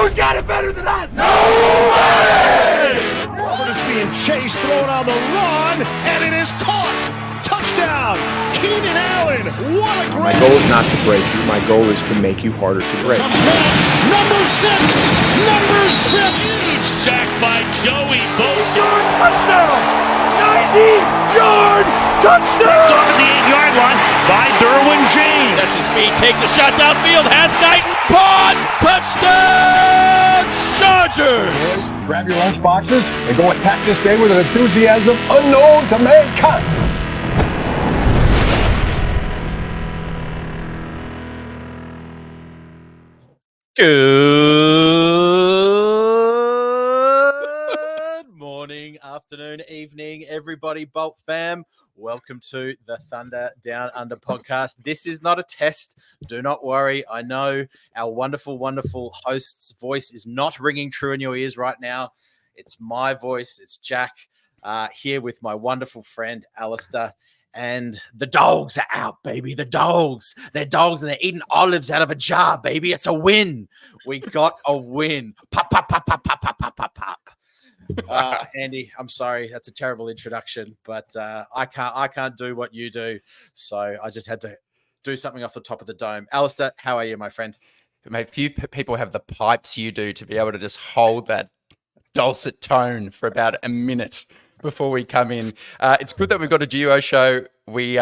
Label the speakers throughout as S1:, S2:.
S1: Who's got it better than us?
S2: Nobody!
S3: Herbert is being chased, thrown on the run, and it is caught. Touchdown, Keenan Allen. What a great...
S4: My goal is not to break you. My goal is to make you harder to break.
S3: Comes back, number six.
S5: Huge sack by Joey Bosa.
S1: Touchdown! 90-yard touchdown!
S5: Off at the 8-yard line by Derwin James. Sets his speed, takes a shot downfield, has Knighton. Caught! Touchdown! Chargers!
S6: Boys, grab your lunch boxes and go attack this game with an enthusiasm unknown to mankind.
S7: Good morning, afternoon, evening, everybody, Bolt fam. Welcome to the Thunder Down Under podcast. This is not a test. Do not worry. I know our wonderful, wonderful host's voice is not ringing true in your ears right now. It's my voice. It's Jack here with my wonderful friend, Alistair. And the dogs are out, baby. The dogs. They're dogs and they're eating olives out of a jar, baby. It's a win. We got a win. Pop, pop, pop, pop, pop, pop, pop, pop, pop. Andy, I'm sorry. That's a terrible introduction, but I can't do what you do. So I just had to do something off the top of the dome. Alistair, how are you, my friend?
S8: Mate, few people have the pipes you do to be able to just hold that dulcet tone for about a minute before we come in. It's good that we've got a duo show. We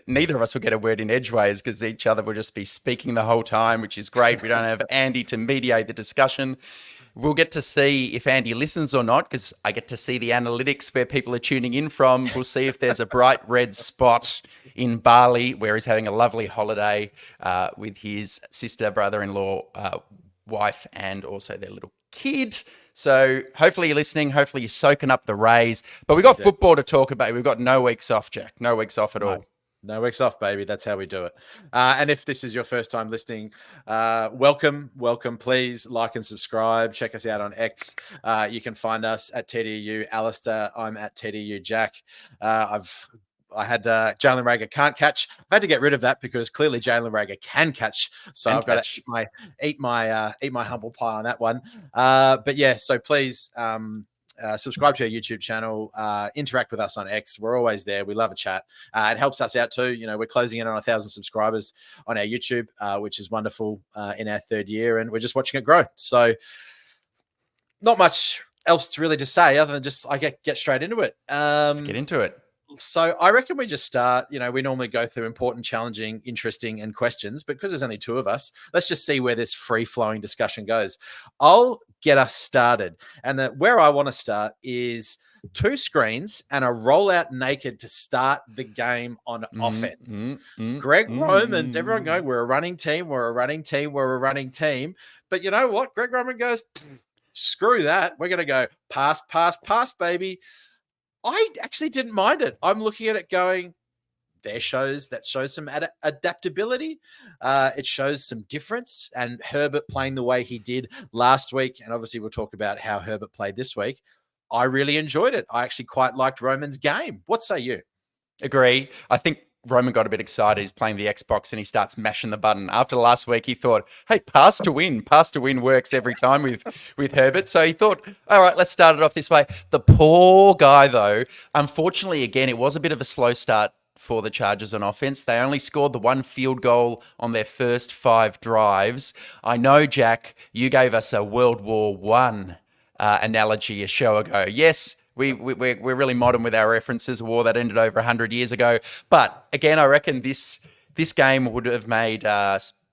S8: neither of us will get a word in edgeways because each other will just be speaking the whole time, which is great. We don't have Andy to mediate the discussion. We'll get to see if Andy listens or not because I get to see the analytics where people are tuning in from. We'll see if there's a bright red spot in Bali where he's having a lovely holiday with his sister, brother-in-law, wife, and also their little kid. So hopefully you're listening. Hopefully you're soaking up the rays. But we've got football to talk about. We've got no weeks off, Jack. No weeks off at all.
S7: No weeks off, baby. That's how we do it. And if this is your first time listening, welcome. Please like and subscribe. Check us out on X. You can find us at TDU Alistair. I'm at TDU Jack. I had Jalen Rager can't catch. I've had to get rid of that because clearly Jalen Rager can catch. So I've got to eat my humble pie on that one. But yeah, so please subscribe to our YouTube channel. Interact with us on X. We're always there. We love a chat. It helps us out too. You know, we're closing in on 1,000 subscribers on our YouTube, which is wonderful in our third year, and we're just watching it grow. So not much else to really just say other than just get straight into it.
S8: Let's get into it.
S7: So I reckon we just start, we normally go through important, challenging, interesting, and questions, but because there's only two of us, let's just see where this free-flowing discussion goes. I'll get us started. And where I want to start is two screens and a rollout naked to start the game on offense. Greg Roman's, everyone going, we're a running team. But you know what? Greg Roman goes, screw that. We're going to go pass, baby. I actually didn't mind it. I'm looking at it going, that shows some adaptability. It shows some difference. And Herbert playing the way he did last week, and obviously we'll talk about how Herbert played this week. I really enjoyed it. I actually quite liked Roman's game. What say you?
S8: Agree. I think Roman got a bit excited. He's playing the Xbox and he starts mashing the button. After last week, he thought, hey, pass to win. Pass to win works every time with Herbert. So he thought, all right, let's start it off this way. The poor guy, though, unfortunately, again, it was a bit of a slow start for the Chargers on offense. They only scored the one field goal on their first 5 drives. I know, Jack, you gave us a World War I analogy a show ago. Yes, we're really modern with our references, a war that ended over 100 years ago. But again, I reckon this game would have made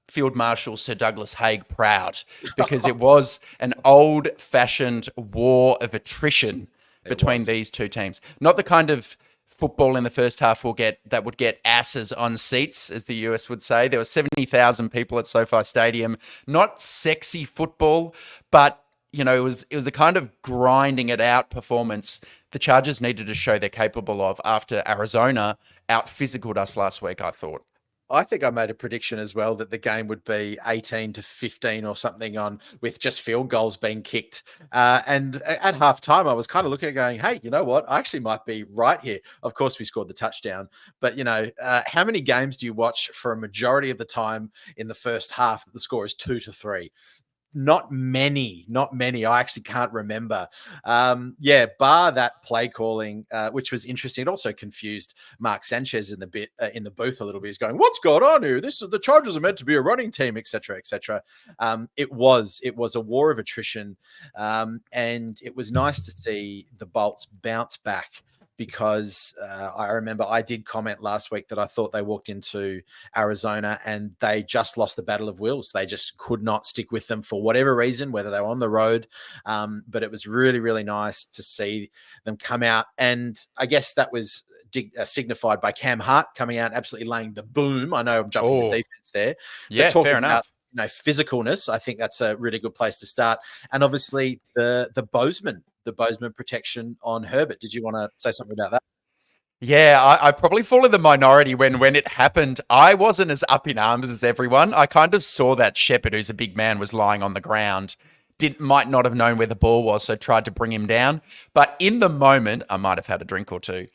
S8: Field Marshal Sir Douglas Haig proud because it was an old-fashioned war of attrition between these two teams. Not the kind of football in the first half would get asses on seats, as the US would say. There were 70,000 people at SoFi Stadium. Not sexy football, but it was the kind of grinding it out performance the Chargers needed to show they're capable of after Arizona out-physicaled us last week, I thought.
S7: I think I made a prediction as well that the game would be 18-15 or something with just field goals being kicked. And at halftime, I was kind of looking at it going, hey, you know what? I actually might be right here. Of course, we scored the touchdown. But, how many games do you watch for a majority of the time in the first half that the score is 2-3? not many. I actually can't remember. Bar that play calling, which was interesting. It also confused Mark Sanchez in the booth a little bit. He's going, "What's going on here? The Chargers are meant to be a running team, etc., etc." It was a war of attrition, and it was nice to see the Bolts bounce back. Because I remember I did comment last week that I thought they walked into Arizona and they just lost the battle of wills. They just could not stick with them for whatever reason, whether they were on the road. But it was really, really nice to see them come out. And I guess that was signified by Cam Hart coming out and absolutely laying the boom. I know I'm jumping the defense there.
S8: Yeah, fair enough.
S7: Physicalness, I think that's a really good place to start. And obviously the Bozeman protection on Herbert. Did you want to say something about that?
S8: Yeah, I probably fall in the minority when it happened. I wasn't as up in arms as everyone. I kind of saw that Shepherd, who's a big man, was lying on the ground. Might not have known where the ball was, so tried to bring him down. But in the moment, I might have had a drink or two.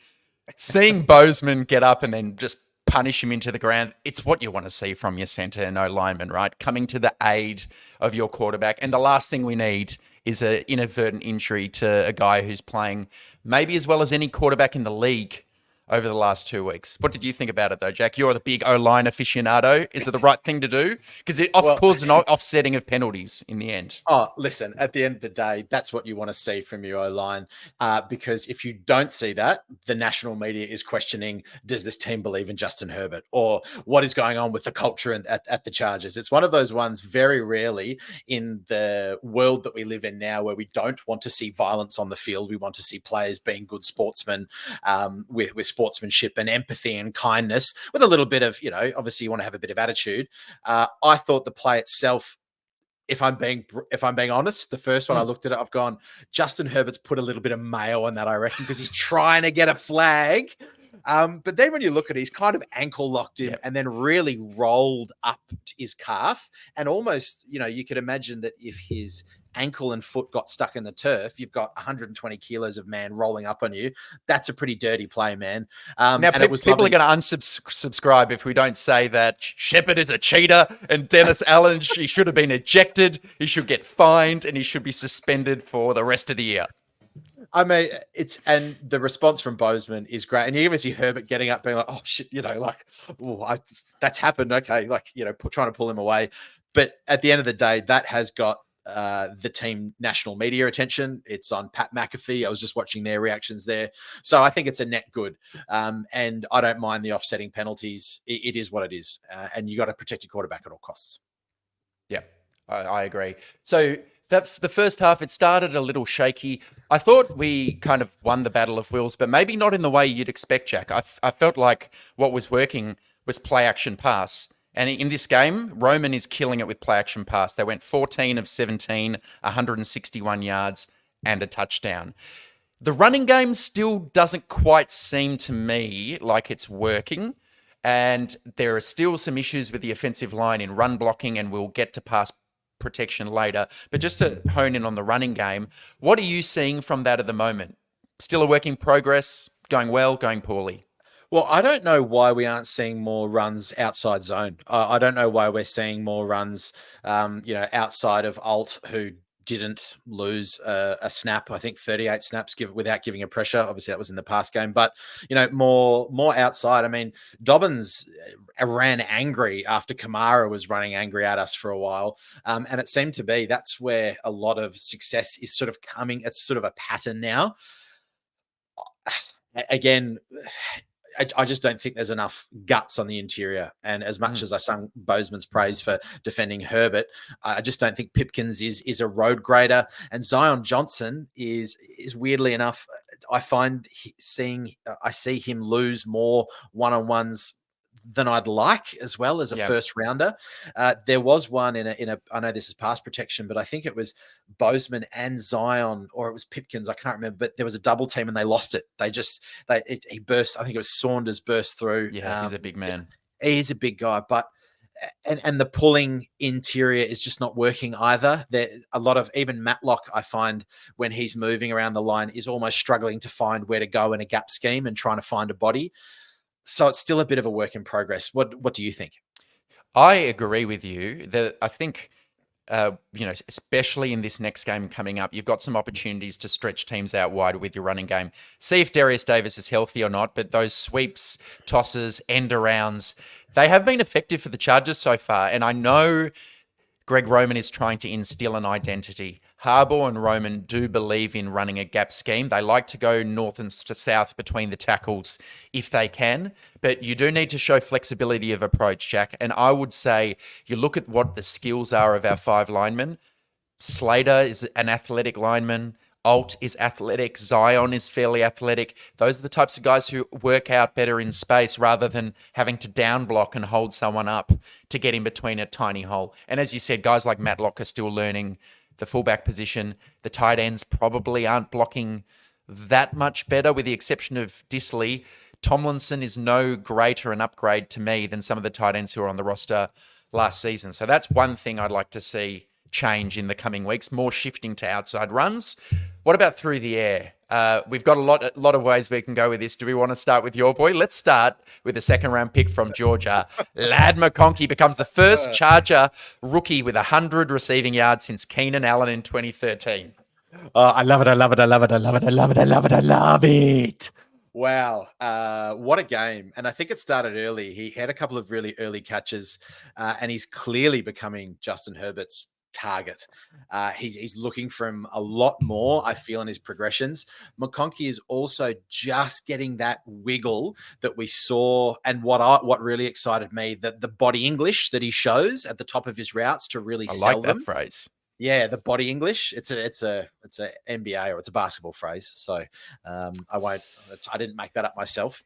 S8: Seeing Bozeman get up and then just punish him into the ground, it's what you want to see from your center and no lineman, right? Coming to the aid of your quarterback. And the last thing we need is an inadvertent injury to a guy who's playing maybe as well as any quarterback in the league over the last 2 weeks. What did you think about it, though, Jack? You're the big O-line aficionado. Is it the right thing to do? Because it caused an offsetting of penalties in the end.
S7: Oh, listen, at the end of the day, that's what you want to see from your O-line. Because if you don't see that, the national media is questioning, does this team believe in Justin Herbert? Or what is going on with the culture at the Chargers? It's one of those ones very rarely in the world that we live in now where we don't want to see violence on the field. We want to see players being good sportsmen with sportsmanship and empathy and kindness with a little bit of, obviously you want to have a bit of attitude. I thought the play itself, if I'm being honest, the first one I looked at it, I've gone, Justin Herbert's put a little bit of mayo on that, I reckon, because he's trying to get a flag. But then when you look at it, he's kind of ankle locked him and then really rolled up his calf. And almost, you could imagine that if his ankle and foot got stuck in the turf, you've got 120 kilos of man rolling up on you. That's a pretty dirty play, man.
S8: Now, people are going to unsubscribe if we don't say that Shepherd is a cheater and Dennis Allen, he should have been ejected, he should get fined, and he should be suspended for the rest of the year.
S7: I mean, and the response from Bozeman is great. And you even see Herbert getting up, being like, oh, shit, that's happened. Okay. Trying to pull him away. But at the end of the day, that has got the team national media attention. It's on Pat McAfee. I was just watching their reactions there. So I think it's a net good. And I don't mind the offsetting penalties. It is what it is. And you got to protect your quarterback at all costs.
S8: Yeah, I agree. So that's the first half. It started a little shaky. I thought we kind of won the battle of wills, but maybe not in the way you'd expect, Jack. I felt like what was working was play action pass. And in this game, Roman is killing it with play action pass. They went 14 of 17, 161 yards and a touchdown. The running game still doesn't quite seem to me like it's working. And there are still some issues with the offensive line in run blocking, and we'll get to pass protection later. But just to hone in on the running game, what are you seeing from that at the moment? Still a work in progress, going well, going poorly?
S7: Well, I don't know why we aren't seeing more runs outside zone. I don't know why we're seeing more runs, outside of Alt, who didn't lose a snap. I think 38 snaps without giving a pressure. Obviously, that was in the past game, but more outside. I mean, Dobbins ran angry after Kamara was running angry at us for a while, and it seemed to be that's where a lot of success is sort of coming. It's sort of a pattern now. Again, I just don't think there's enough guts on the interior. And as much as I sung Bozeman's praise for defending Herbert, I just don't think Pipkins is a road grader. And Zion Johnson is weirdly enough, I see him lose more one-on-ones than I'd like as well as a first rounder. There was one in a, I know this is pass protection, but I think it was Bozeman and Zion, or it was Pipkins. I can't remember, but there was a double team and they lost it. He burst. I think it was Saunders burst through.
S8: Yeah. He's a big man.
S7: He's a big guy, but and the pulling interior is just not working either. There a lot of, even Matlock, I find when he's moving around the line is almost struggling to find where to go in a gap scheme and trying to find a body. So it's still a bit of a work in progress. What do you think?
S8: I agree with you that I think especially in this next game coming up, you've got some opportunities to stretch teams out wide with your running game. See if Darius Davis is healthy or not, but those sweeps, tosses, end arounds, they have been effective for the Chargers so far. And I know Greg Roman is trying to instill an identity. Harbaugh and Roman do believe in running a gap scheme. They like to go north and to south between the tackles if they can, but you do need to show flexibility of approach, Jack. And I would say you look at what the skills are of our 5 linemen. Slater is an athletic lineman. Alt is athletic. Zion is fairly athletic. Those are the types of guys who work out better in space rather than having to down block and hold someone up to get in between a tiny hole. And as you said, guys like Matlock are still learning the fullback position. The tight ends probably aren't blocking that much better, with the exception of Disley. Tomlinson is no greater an upgrade to me than some of the tight ends who were on the roster last season. So that's one thing I'd like to see change in the coming weeks, more shifting to outside runs. What about through the air? We've got a lot of ways we can go with this. Do we want to start with your boy? Let's start with a second-round pick from Georgia. Ladd McConkey becomes the first Charger rookie with 100 receiving yards since Keenan Allen in 2013.
S7: I love it. I love it. I love it. I love it. I love it. I love it. I love it. Wow. What a game. And I think it started early. He had a couple of really early catches, and he's clearly becoming Justin Herbert's target. He's looking for him a lot more, I feel, in his progressions. McConkey is also just getting that wiggle that we saw, and what really excited me, that the body English that he shows at the top of his routes to really sell them.
S8: I like that phrase.
S7: Yeah, the body English. It's a NBA or it's a basketball phrase. So I didn't make that up myself.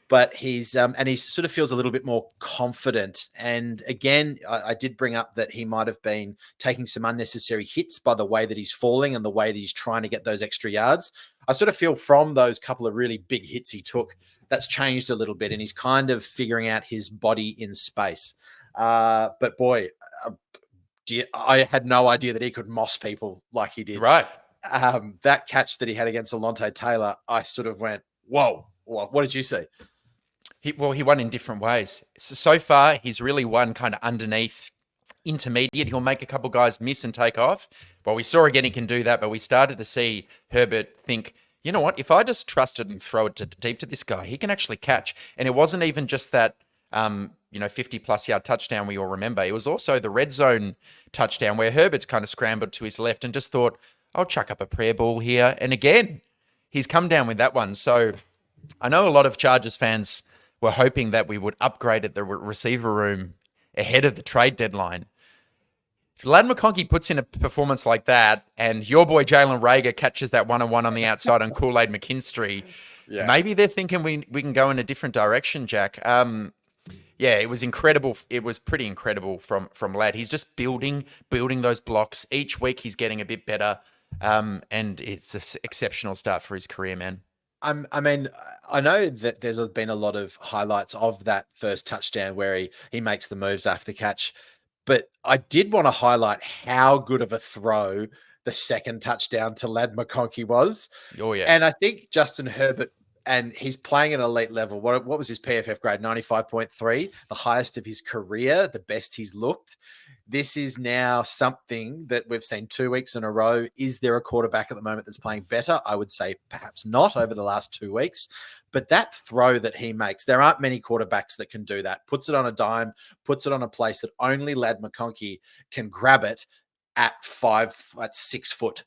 S7: But he's and he sort of feels a little bit more confident. And again, I did bring up that he might have been taking some unnecessary hits by the way that he's falling and the way that he's trying to get those extra yards. I sort of feel from those couple of really big hits he took, that's changed a little bit, and he's kind of figuring out his body in space. But boy, I had no idea that he could moss people like he did.
S8: Right.
S7: That catch that he had against Alontae Taylor, I sort of went, whoa. What did you see?
S8: He won in different ways. So far, he's really won kind of underneath, intermediate. He'll make a couple guys miss and take off. Well, we saw again he can do that, but we started to see Herbert think, you know what, if I just trust it and throw it deep to this guy, he can actually catch. And it wasn't even just that 50-plus yard touchdown we all remember. It was also the red zone touchdown where Herbert's kind of scrambled to his left and just thought, I'll chuck up a prayer ball here. And again, he's come down with that one. So I know a lot of Chargers fans were hoping that we would upgrade at the receiver room ahead of the trade deadline. Ladd McConkey puts in a performance like that, and your boy Jalen Reagor catches that one-on-one on the outside on Kool-Aid McKinstry. Yeah. Maybe they're thinking we can go in a different direction, Jack. Yeah, it was incredible. It was pretty incredible from Ladd. He's just building those blocks. Each week he's getting a bit better, and it's an exceptional start for his career, man.
S7: I mean, I know that there's been a lot of highlights of that first touchdown where he makes the moves after the catch, but I did want to highlight how good of a throw the second touchdown to Ladd McConkey was.
S8: Oh, yeah.
S7: And I think Justin Herbert, and he's playing at an elite level. What was his PFF grade? 95.3, the highest of his career, the best he's looked. This is now something that we've seen 2 weeks in a row. Is there a quarterback at the moment that's playing better? I would say perhaps not over the last 2 weeks. But that throw that he makes, there aren't many quarterbacks that can do that. Puts it on a dime, puts it on a place that only Ladd McConkey can grab it at 6 foot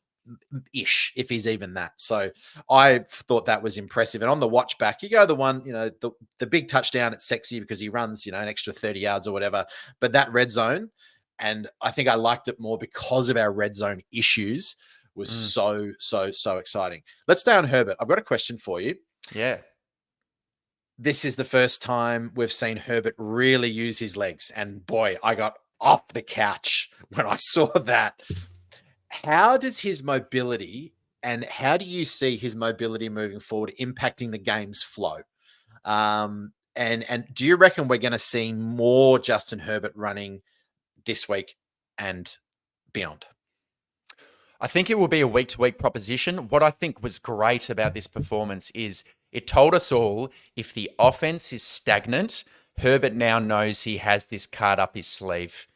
S7: ish, if he's even that. So I thought that was impressive. And on the watch back, you go the one, the big touchdown, it's sexy because he runs, an extra 30 yards or whatever. But that red zone, and I think I liked it more because of our red zone issues, was so exciting. Let's stay on Herbert. I've got a question for you.
S8: Yeah.
S7: This is the first time we've seen Herbert really use his legs. And boy, I got off the couch when I saw that. How does his mobility, and how do you see his mobility moving forward impacting the game's flow? And do you reckon we're going to see more Justin Herbert running this week and beyond?
S8: I think it will be a week-to-week proposition. What I think was great about this performance is it told us all, if the offense is stagnant, Herbert now knows he has this card up his sleeve.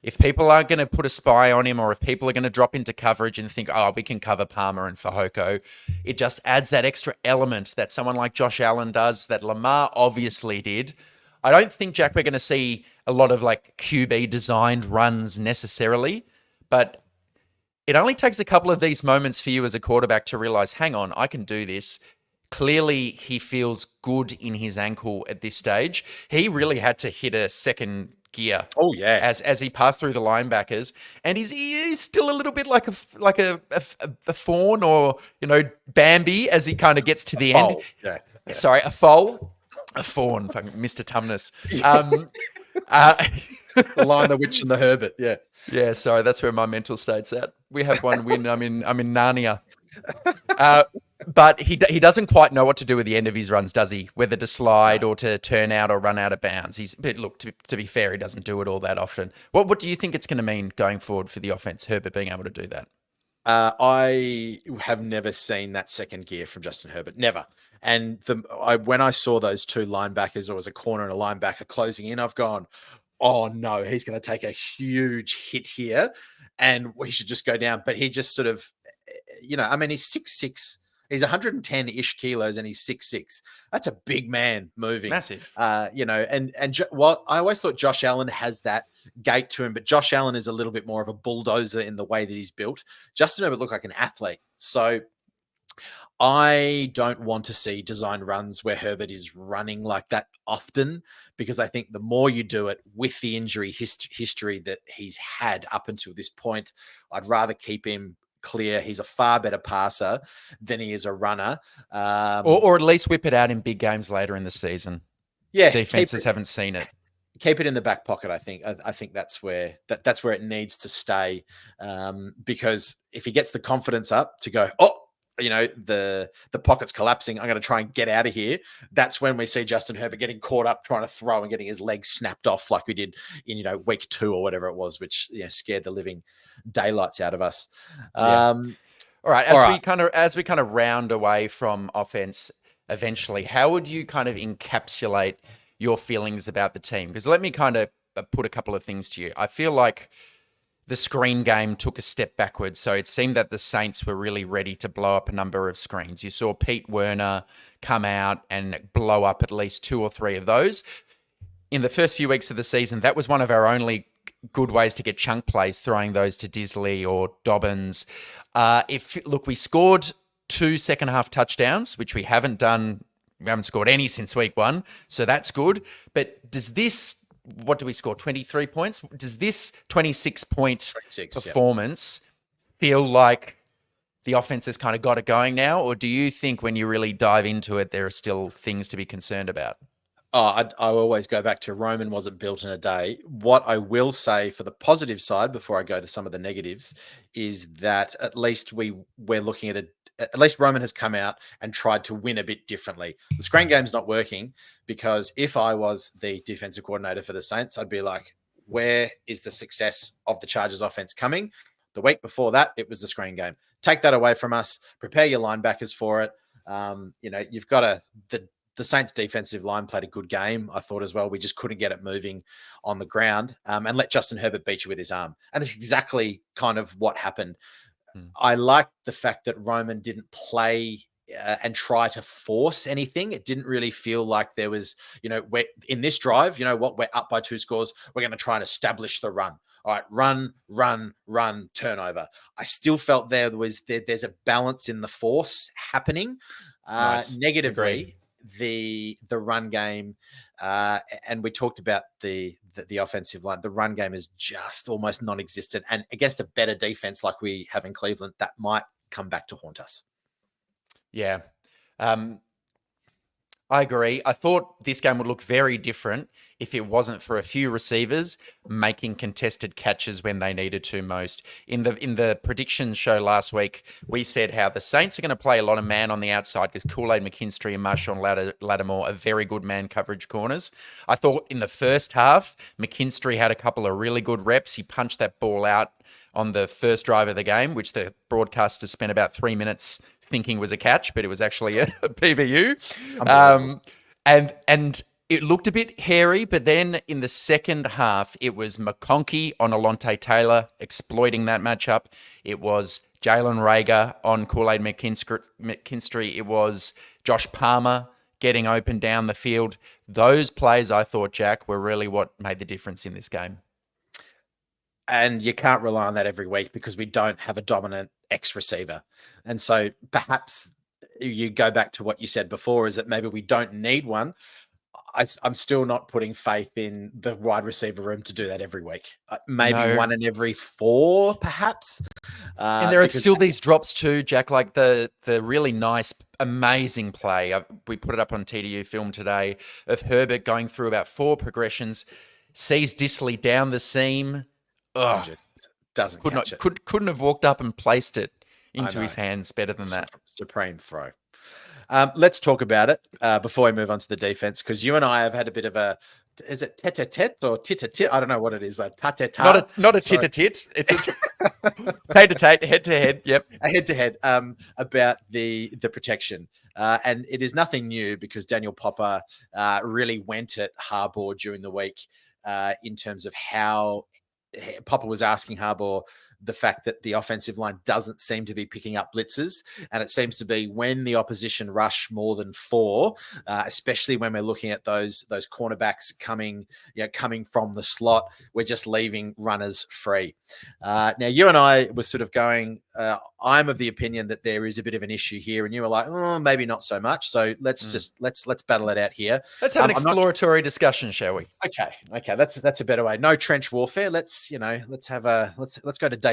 S8: if people aren't going to put a spy on him, or if people are going to drop into coverage and think, oh, we can cover Palmer and Fehoko, it just adds that extra element that someone like Josh Allen does, that Lamar obviously did. I don't think, Jack, we're going to see a lot of like QB designed runs necessarily, but it only takes a couple of these moments for you as a quarterback to realize, hang on, I can do this. Clearly, he feels good in his ankle at this stage. He really had to hit a second gear.
S7: Oh yeah,
S8: as he passed through the linebackers, and he's still a little bit like a fawn, or Bambi as he kind of gets to the end.
S7: Yeah.
S8: Sorry, a foal, a fawn, Mr. Tumnus.
S7: The Lion, the Witch, and the Herbert. Yeah.
S8: Yeah, sorry, that's where my mental state's at. We have one win. I'm in Narnia. But he doesn't quite know what to do with the end of his runs, does he? Whether to slide or to turn out or run out of bounds. But look, to be fair, he doesn't do it all that often. What do you think it's going to mean going forward for the offense, Herbert being able to do that?
S7: I have never seen that second gear from Justin Herbert. Never. And when I saw those two linebackers, or was a corner and a linebacker closing in, I've gone, oh no, he's going to take a huge hit here and we should just go down. But he just sort of, he's 6'6". He's 110-ish kilos and he's 6'6". That's a big man moving.
S8: Massive.
S7: I always thought Josh Allen has that gait to him, but Josh Allen is a little bit more of a bulldozer in the way that he's built. Justin Herbert looked like an athlete. So I don't want to see design runs where Herbert is running like that often, because I think the more you do it with the injury history that he's had up until this point, I'd rather keep him clear. He's a far better passer than he is a runner.
S8: Or at least whip it out in big games later in the season.
S7: Yeah.
S8: Defenses haven't seen it.
S7: Keep it in the back pocket. I think that's where it needs to stay. Because if he gets the confidence up to go, the pocket's collapsing, I'm going to try and get out of here. That's when we see Justin Herbert getting caught up trying to throw and getting his legs snapped off like we did in, week 2 or whatever it was, which scared the living daylights out of us.
S8: All right. As we kind of round away from offense eventually, how would you kind of encapsulate your feelings about the team? Because let me kind of put a couple of things to you. I feel like the screen game took a step backwards. So it seemed that the Saints were really ready to blow up a number of screens. You saw Pete Werner come out and blow up at least 2 or 3 of those. In the first few weeks of the season, that was one of our only good ways to get chunk plays, throwing those to Disley or Dobbins. We scored 2 second half touchdowns, which we haven't done. We haven't scored any since week 1. So that's good. But what do we score? 23 points? Does this 26-point performance feel like the offense has kind of got it going now? Or do you think when you really dive into it, there are still things to be concerned about?
S7: I always go back to Roman wasn't built in a day. What I will say for the positive side before I go to some of the negatives is that at least we're looking at least Roman has come out and tried to win a bit differently. The screen game's not working, because if I was the defensive coordinator for the Saints, I'd be like, where is the success of the Chargers offense coming? The week before that, it was the screen game. Take that away from us. Prepare your linebackers for it. You've got the Saints defensive line played a good game, I thought, as well. We just couldn't get it moving on the ground, and let Justin Herbert beat you with his arm. And it's exactly kind of what happened. I like the fact that Roman didn't play and try to force anything. It didn't really feel like there was, we're in this drive, we're up by 2 scores. We're going to try and establish the run. All right, run, turnover. I still felt there's a balance in the force happening.
S8: Nice.
S7: Negatively, the run game, and we talked about the offensive line. The run game is just almost non-existent, and against a better defense like we have in Cleveland, that might come back to haunt us.
S8: Yeah. I agree. I thought this game would look very different if it wasn't for a few receivers making contested catches when they needed to most. In the predictions show last week, we said how the Saints are going to play a lot of man on the outside because Kool-Aid McKinstry and Marshawn Lattimore are very good man coverage corners. I thought in the first half, McKinstry had a couple of really good reps. He punched that ball out on the first drive of the game, which the broadcasters spent about 3 minutes thinking was a catch, but it was actually a PBU. And It looked a bit hairy, but then in the second half, it was McConkey on Alontae Taylor exploiting that matchup. It was Jalen Reagor on Kool-Aid McKinstry. It was Josh Palmer getting open down the field. Those plays, I thought, Jack, were really what made the difference in this game.
S7: And you can't rely on that every week because we don't have a dominant X receiver. And so perhaps you go back to what you said before, is that maybe we don't need one. I'm still not putting faith in the wide receiver room to do that every week. Maybe one in every 4, perhaps.
S8: And there are still these drops too, Jack, like the really nice, amazing play. We put it up on TDU film today of Herbert going through about 4 progressions, sees Disley down the seam.
S7: Just doesn't catch it.
S8: Couldn't have walked up and placed it into his hands better than that.
S7: Supreme throw. Let's talk about it before we move on to the defense, because you and I have had a bit of a, is it tete-a-tete or tit-a-tit? I don't know what it is. Ta-ta-ta.
S8: Not a tit-a-tit. It's a tate-a-tate, head-to-head. Yep.
S7: A head-to-head about the protection. And it is nothing new because Daniel Popper really went at Harbaugh during the week in terms of how Popper was asking Harbaugh the fact that the offensive line doesn't seem to be picking up blitzes. And it seems to be when the opposition rush more than 4, especially when we're looking at those cornerbacks coming from the slot, we're just leaving runners free. Now, you and I were sort of going, I'm of the opinion that there is a bit of an issue here. And you were like, oh, maybe not so much. So let's battle it out here.
S8: Let's have an exploratory discussion, shall we?
S7: Okay. That's a better way. No trench warfare. Let's go to detente.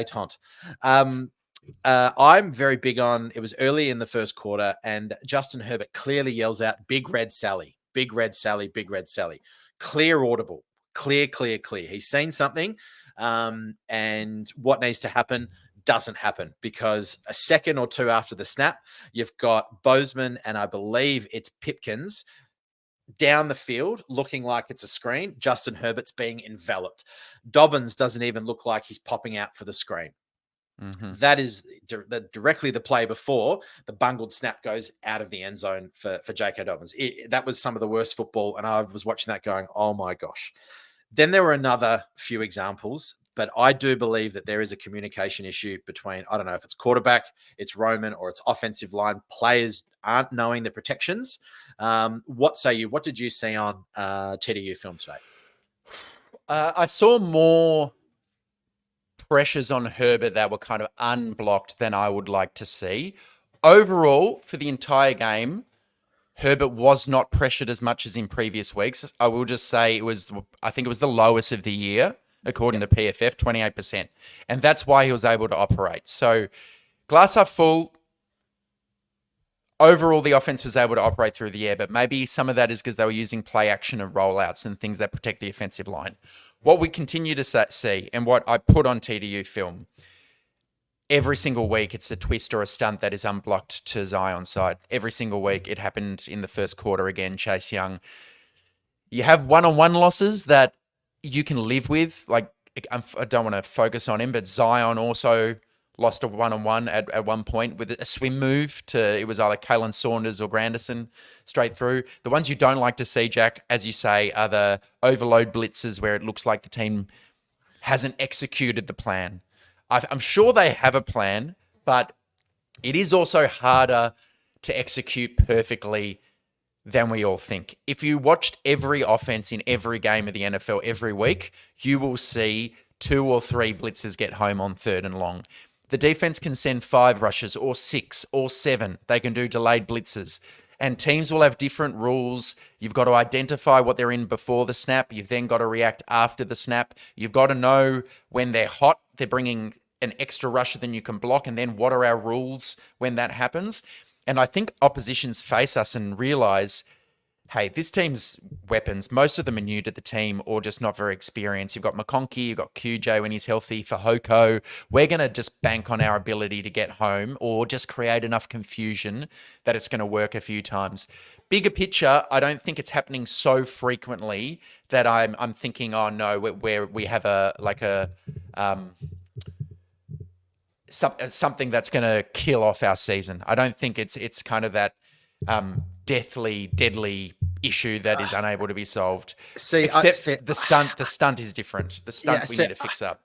S7: I'm very big on, it was early in the first quarter and Justin Herbert clearly yells out, "Big Red Sally, Big Red Sally, Big Red Sally." Clear audible, clear. He's seen something. And what needs to happen doesn't happen, because a second or 2 after the snap, you've got Bozeman and I believe it's Pipkins down the field looking like it's a screen. Justin Herbert's being enveloped. Dobbins doesn't even look like he's popping out for the screen. Mm-hmm. That is directly the play before the bungled snap goes out of the end zone for J.K. Dobbins. That was some of the worst football, and I was watching that going, oh my gosh. Then there were another few examples, but I do believe that there is a communication issue between, I don't know if it's quarterback, it's Roman, or it's offensive line. Players aren't knowing the protections. What say you? What did you see on TDU film today?
S8: I saw more pressures on Herbert that were kind of unblocked than I would like to see. Overall, for the entire game, Herbert was not pressured as much as in previous weeks. I will just say I think it was the lowest of the year, according to PFF, 28%. And that's why he was able to operate. So glass half full. Overall, the offense was able to operate through the air, but maybe some of that is because they were using play action and rollouts and things that protect the offensive line. What we continue to see, and what I put on TDU film, every single week it's a twist or a stunt that is unblocked to Zion's side. Every single week. It happened in the first quarter again, Chase Young. You have one-on-one losses that you can live with. Like, I don't want to focus on him, but Zion also lost a one-on-one at one point with a swim move to, it was either Kalen Saunders or Granderson straight through. The ones you don't like to see, Jack, as you say, are the overload blitzes where it looks like the team hasn't executed the plan. I'm sure they have a plan, but it is also harder to execute perfectly than we all think. If you watched every offense in every game of the NFL every week, you will see 2 or 3 blitzes get home on 3rd and long. The defense can send 5 rushes or 6 or 7. They can do delayed blitzes. And teams will have different rules. You've got to identify what they're in before the snap. You've then got to react after the snap. You've got to know when they're hot, they're bringing an extra rusher than you can block. And then what are our rules when that happens? And I think oppositions face us and realize, hey, this team's weapons, most of them are new to the team or just not very experienced. You've got McConkey, you've got QJ when he's healthy, for Hoko. We're going to just bank on our ability to get home or just create enough confusion that it's going to work a few times. Bigger picture, I don't think it's happening so frequently that I'm thinking, oh no, we have something that's going to kill off our season. I don't think it's kind of that deadly issue that is unable to be solved.
S7: See,
S8: Except the stunt. The stunt is different. The stunt we need to fix up.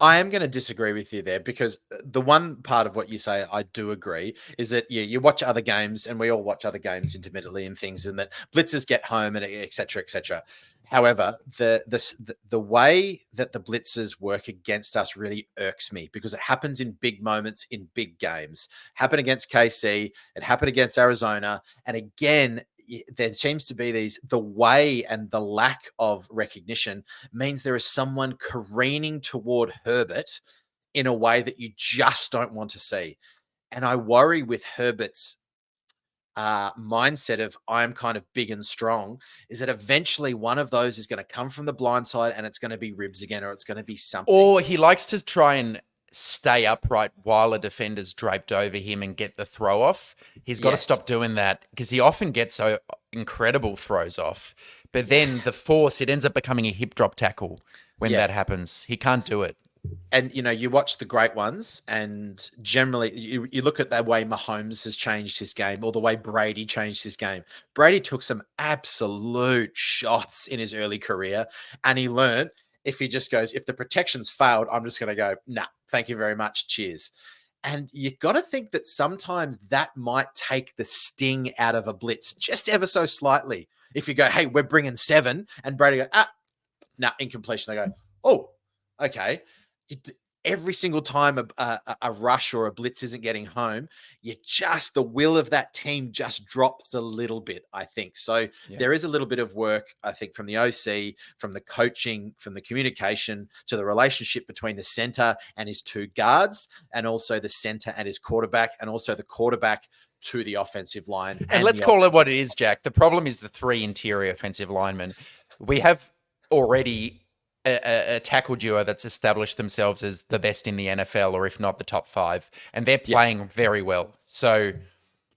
S7: I am going to disagree with you there, because the one part of what you say I do agree is that you watch other games, and we all watch other games intermittently and things, and that blitzers get home and et cetera, et cetera. However, the way that the blitzers work against us really irks me, because it happens in big moments in big games. Happened against KC, it happened against Arizona, and again, there seems to be the way and the lack of recognition means there is someone careening toward Herbert in a way that you just don't want to see. And I worry with Herbert's mindset of I'm kind of big and strong, is that eventually one of those is going to come from the blind side and it's going to be ribs again, or it's going to be something.
S8: Or he likes to try and stay upright while a defender's draped over him and get the throw off. He's got to stop doing that, because he often gets so incredible throws off. But then the force, it ends up becoming a hip drop tackle when that happens. He can't do it.
S7: And, you watch the great ones, and generally you look at the way Mahomes has changed his game, or the way Brady changed his game. Brady took some absolute shots in his early career, and he learned, if he just goes, if the protection's failed, I'm just going to go, nah, thank you very much. Cheers. And you got to think that sometimes that might take the sting out of a blitz just ever so slightly. If you go, hey, we're bringing 7, and Brady goes, nah, incompletion. They go, oh, okay. Every single time a rush or a blitz isn't getting home, the will of that team just drops a little bit, I think. So there is a little bit of work, I think, from the OC, from the coaching, from the communication, to the relationship between the center and his 2 guards, and also the center and his quarterback, and also the quarterback to the offensive line.
S8: And let's call it what it is, Jack. The problem is the 3 interior offensive linemen. We have already a tackle duo that's established themselves as the best in the NFL, or if not the top 5, and they're playing very well. So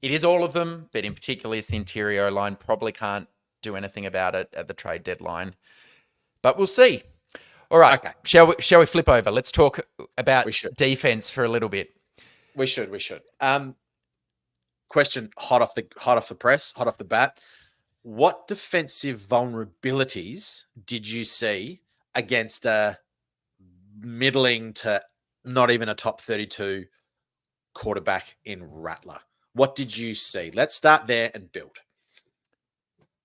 S8: it is all of them, but in particular, it's the interior line. Probably can't do anything about it at the trade deadline, but we'll see. All right, okay. Shall we flip over? Let's talk about defense for a little bit.
S7: We should. Question hot off the press, hot off the bat. What defensive vulnerabilities did you see against a middling to not even a top 32 quarterback in Rattler? What did you see? Let's start there and build.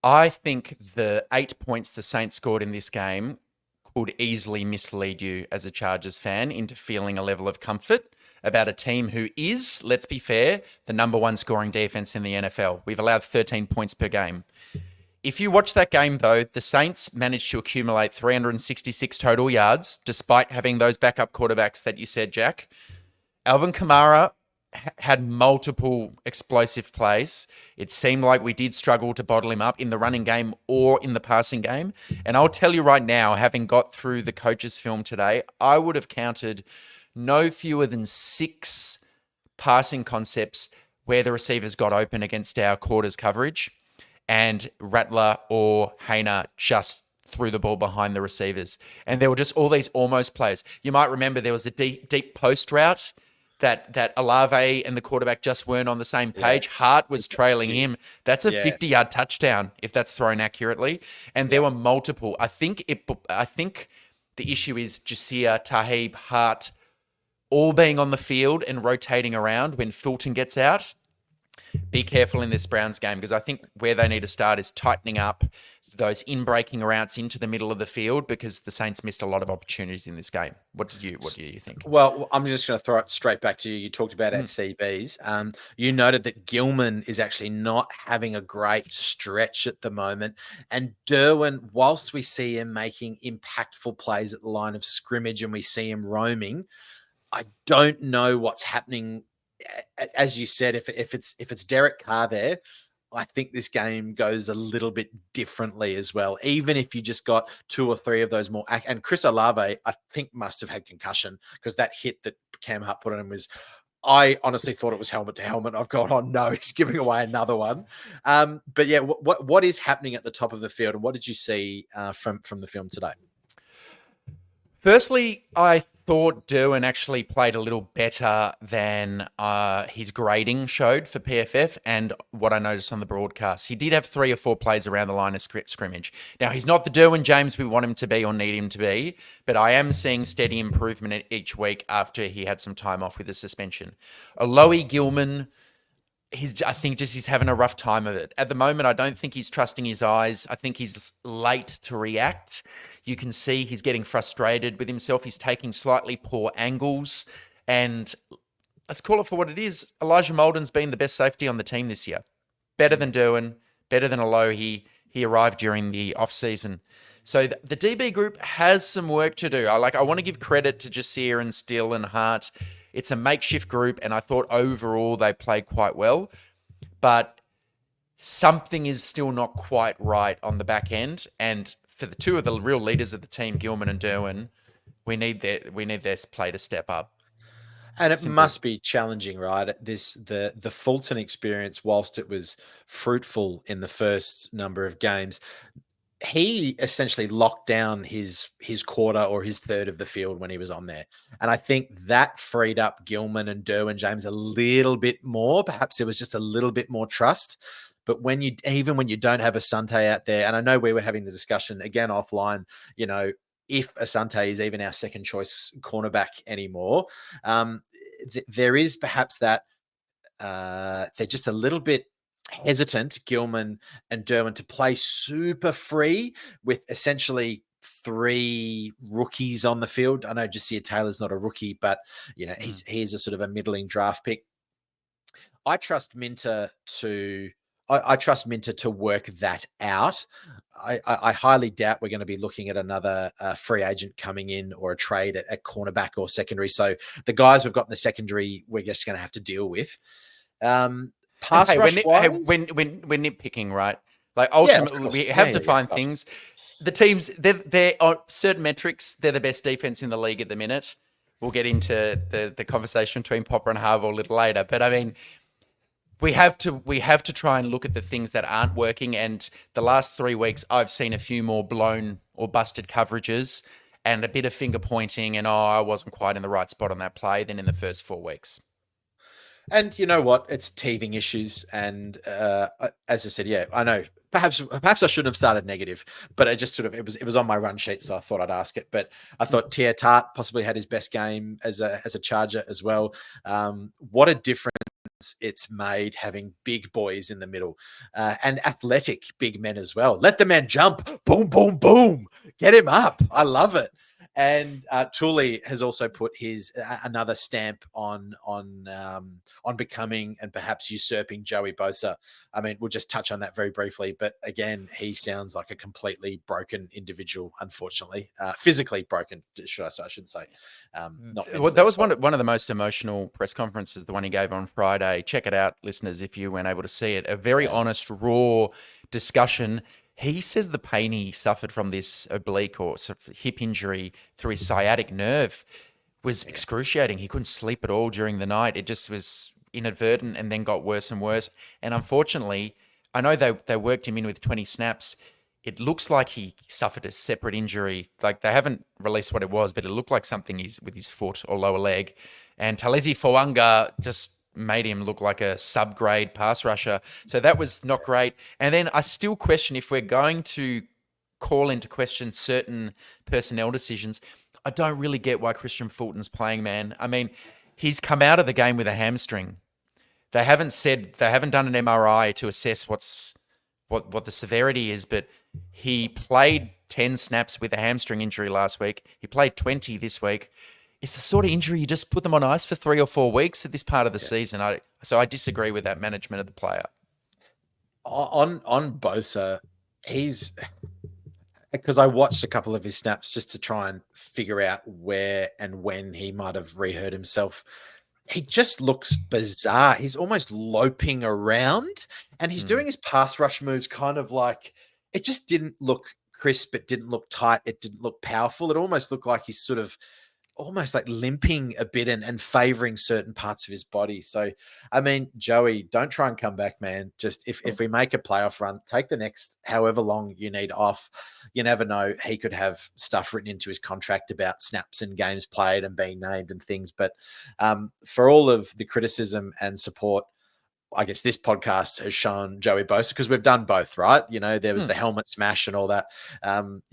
S8: I think the 8 points the Saints scored in this game could easily mislead you as a Chargers fan into feeling a level of comfort about a team who is, let's be fair, the number 1 scoring defense in the NFL. We've allowed 13 points per game. If you watch that game, though, the Saints managed to accumulate 366 total yards, despite having those backup quarterbacks that you said, Jack. Alvin Kamara had multiple explosive plays. It seemed like we did struggle to bottle him up in the running game or in the passing game. And I'll tell you right now, having got through the coach's film today, I would have counted no fewer than 6 passing concepts where the receivers got open against our quarters coverage, and Rattler or Hayner just threw the ball behind the receivers. And there were just all these almost plays. You might remember there was a deep post route that Olave and the quarterback just weren't on the same page. Hart was trailing him. That's a 50-yard touchdown if that's thrown accurately. And there were multiple. I think the issue is Jasir, Tahib, Hart all being on the field and rotating around when Fulton gets out. Be careful in this Browns game, because I think where they need to start is tightening up those in-breaking routes into the middle of the field, because the Saints missed a lot of opportunities in this game. What do you think?
S7: Well, I'm just going to throw it straight back to you. You talked about CBs. You noted that Gilman is actually not having a great stretch at the moment. And Derwin, whilst we see him making impactful plays at the line of scrimmage and we see him roaming, I don't know what's happening. As you said, if it's Derek Carr there, I think this game goes a little bit differently as well. Even if you just got 2 or 3 of those more, and Chris Olave, I think must have had concussion, because that hit that Cam Hart put on him was, I honestly thought it was helmet to helmet. I've gone, oh no, he's giving away another one. But yeah, what is happening at the top of the field, and what did you see from the film today?
S8: Firstly, I thought Derwin actually played a little better than his grading showed for PFF and what I noticed on the broadcast. He did have 3 or 4 plays around the line of scrimmage. Now, he's not the Derwin James we want him to be or need him to be, but I am seeing steady improvement each week after he had some time off with the suspension. Alohi Gilman, I think he's having a rough time of it. At the moment, I don't think he's trusting his eyes. I think he's late to react. You can see he's getting frustrated with himself. He's taking slightly poor angles. And let's call it for what it is. Elijah Molden's been the best safety on the team this year. Better than Derwin, better than Alohi. He arrived during the off-season. So the DB group has some work to do. I want to give credit to Jasir and Steele and Hart. It's a makeshift group, and I thought overall they played quite well. But something is still not quite right on the back end. And for the 2 of the real leaders of the team, Gilman and Derwin, we need their play to step up.
S7: And it must be challenging, right? The Fulton experience, whilst it was fruitful in the first number of games, he essentially locked down his quarter or his third of the field when he was on there. And I think that freed up Gilman and Derwin James a little bit more. Perhaps it was just a little bit more trust. But even when you don't have Asante out there, and I know we were having the discussion again offline, if Asante is even our second choice cornerback anymore, there is perhaps that they're just a little bit hesitant, Gilman and Derwin, to play super free with essentially 3 rookies on the field. I know Jasir Taylor's not a rookie, but he's a sort of a middling draft pick. I trust Minter to work that out. I highly doubt we're going to be looking at another free agent coming in or a trade at cornerback or secondary. So the guys we've got in the secondary, we're just going to have to deal with. Pass rush wise,
S8: we're nitpicking, right? Like ultimately, we have to find things. The teams, they're on certain metrics, they're the best defense in the league at the minute. We'll get into the conversation between Popper and Harville a little later, but I mean, we have to try and look at the things that aren't working. And the last 3 weeks, I've seen a few more blown or busted coverages and a bit of finger pointing and I wasn't quite in the right spot on that play than in the first 4 weeks.
S7: And you know what? It's teething issues. And as I said, yeah, I know. Perhaps I shouldn't have started negative, but I just it was on my run sheet, so I thought I'd ask it. But I thought Tia Tart possibly had his best game as a Charger as well. What a difference it's made having big boys in the middle and athletic big men as well. Let the man jump. Boom, boom, boom. Get him up. I love it. And Tooley has also put his another stamp on becoming and perhaps usurping Joey Bosa. I mean, we'll just touch on that very briefly, but again, he sounds like a completely broken individual. Unfortunately, physically broken, should I say? I should say.
S8: That was one of the most emotional press conferences, the one he gave on Friday. Check it out, listeners, if you weren't able to see it. A very honest, raw discussion. He says the pain he suffered from this oblique or sort of hip injury through his sciatic nerve was excruciating. He couldn't sleep at all during the night. It just was inadvertent and then got worse and worse. And unfortunately, I know they worked him in with 20 snaps. It looks like he suffered a separate injury. Like they haven't released what it was, but it looked like something with his foot or lower leg. And Talezi Fawanga just made him look like a sub-grade pass rusher. So that was not great. And then I still question if we're going to call into question certain personnel decisions. I don't really get why Christian Fulton's playing, man. I mean, he's come out of the game with a hamstring. They haven't done an MRI to assess what the severity is, but he played 10 snaps with a hamstring injury last week. He played 20 this week. It's the sort of injury you just put them on ice for 3 or 4 weeks at this part of the season. So I disagree with that management of the player.
S7: On Bosa, because I watched a couple of his snaps just to try and figure out where and when he might have re-hurt himself. He just looks bizarre. He's almost loping around and he's doing his pass rush moves kind of like, it just didn't look crisp. It didn't look tight. It didn't look powerful. It almost looked like he's sort of almost like limping a bit and favoring certain parts of his body. So, I mean, Joey, don't try and come back, man. Just if we make a playoff run, take the next however long you need off. You never know. He could have stuff written into his contract about snaps and games played and being named and things. But for all of the criticism and support, I guess this podcast has shown Joey Bosa, because we've done both, right? You know, there was the helmet smash and all that. I'm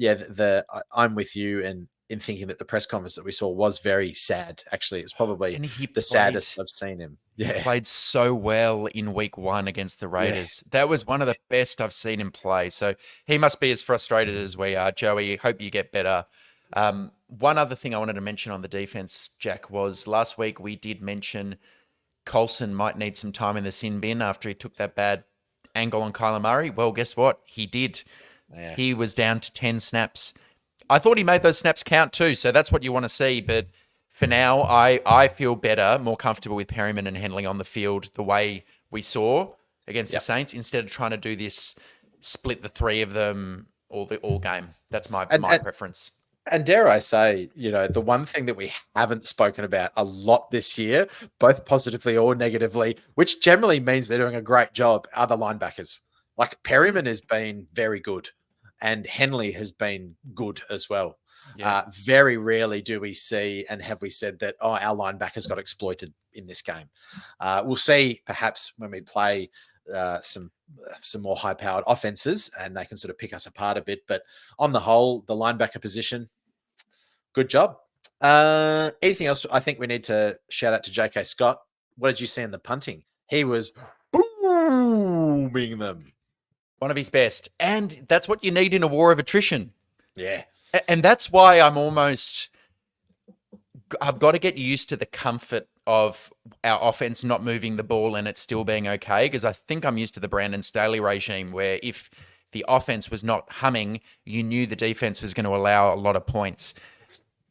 S7: with you in thinking that the press conference that we saw was very sad. Actually, it's probably the saddest I've seen him. Yeah.
S8: He played so well in week 1 against the Raiders. Yeah. That was one of the best I've seen him play. So he must be as frustrated as we are. Joey, hope you get better. One other thing I wanted to mention on the defense, Jack, was last week we did mention Coulson might need some time in the sin bin after he took that bad angle on Kyler Murray. Well, guess what? He did. Yeah. He was down to 10 snaps. I thought he made those snaps count too, so that's what you want to see. But for now, I feel better, more comfortable with Perryman and Henley on the field the way we saw against the Saints, instead of trying to do this split the three of them all game. That's my preference.
S7: And dare I say, you know, the one thing that we haven't spoken about a lot this year, both positively or negatively, which generally means they're doing a great job, are the linebackers. Like Perryman has been very good and Henley has been good as well. Yeah. Very rarely do we see, and have we said that, our linebackers got exploited in this game. We'll see perhaps when we play some more high-powered offenses and they can sort of pick us apart a bit. But on the whole, the linebacker position, good job. Anything else? I think we need to shout out to J.K. Scott. What did you see in the punting? He was booming them.
S8: One of his best. And that's what you need in a war of attrition.
S7: Yeah.
S8: And that's why I've got to get used to the comfort of our offense not moving the ball and it still being okay, because I think I'm used to the Brandon Staley regime where if the offense was not humming, you knew the defense was going to allow a lot of points.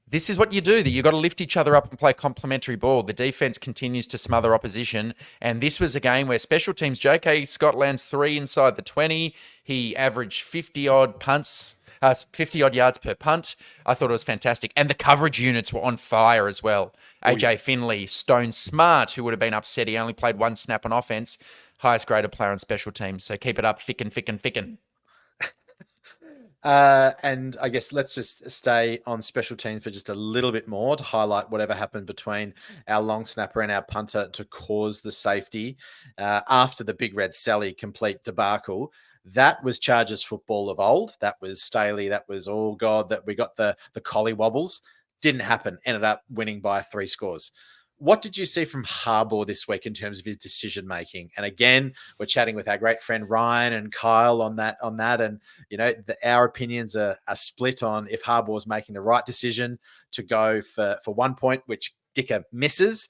S8: This is what you do. That you've got to lift each other up and play complementary ball. The defense continues to smother opposition. And this was a game where special teams, J.K. Scott lands 3 inside the 20. He averaged 50-odd punts, 50-odd yards per punt. I thought it was fantastic. And the coverage units were on fire as well. AJ Finley, Stone Smart, who would have been upset. He only played 1 snap on offense. Highest graded player on special teams. So keep it up, Ficken.
S7: And I guess let's just stay on special teams for just a little bit more to highlight whatever happened between our long snapper and our punter to cause the safety after the Big Red Sally complete debacle. That was Chargers football of old. That was Staley. That was, oh God, that we got the collie wobbles. Didn't happen. Ended up winning by 3 scores. What did you see from Harbaugh this week in terms of his decision-making? And again, we're chatting with our great friend Ryan and Kyle on that. And, you know, our opinions are split on if Harbaugh's making the right decision to go for 1 point, which Dicker misses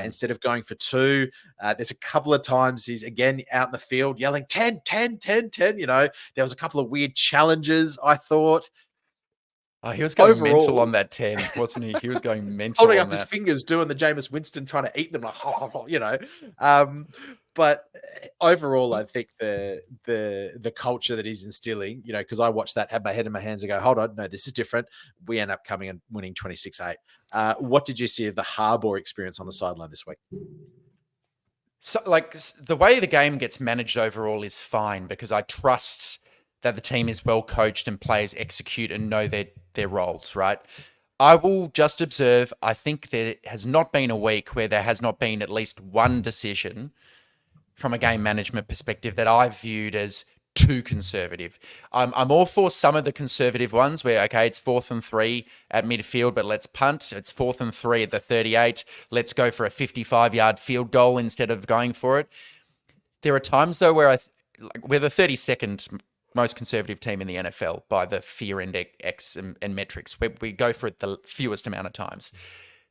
S7: instead of going for 2. There's a couple of times he's again out in the field yelling 10, 10, 10, 10. You know, there was a couple of weird challenges, I thought.
S8: Oh, he was going mental on that 10, wasn't he? He was going mental
S7: holding
S8: on
S7: up
S8: that.
S7: His fingers, doing the Jameis Winston, trying to eat them, like, you know. But overall, I think the culture that he's instilling, you know, because I watched that, had my head in my hands and go, hold on, no, this is different. We end up coming and winning 26-8. What did you see of the Harbaugh experience on the sideline this week?
S8: So, like, the way the game gets managed overall is fine because I trust that the team is well coached and players execute and know their roles, right? I will just observe, I think there has not been a week where there has not been at least one decision from a game management perspective that I've viewed as too conservative. I'm all for some of the conservative ones where, okay, it's 4th and 3 at midfield, but let's punt. It's 4th and 3 at the 38. Let's go for a 55-yard field goal instead of going for it. There are times, though, where we're the 32nd most conservative team in the NFL by the fear index and metrics. We go for it the fewest amount of times.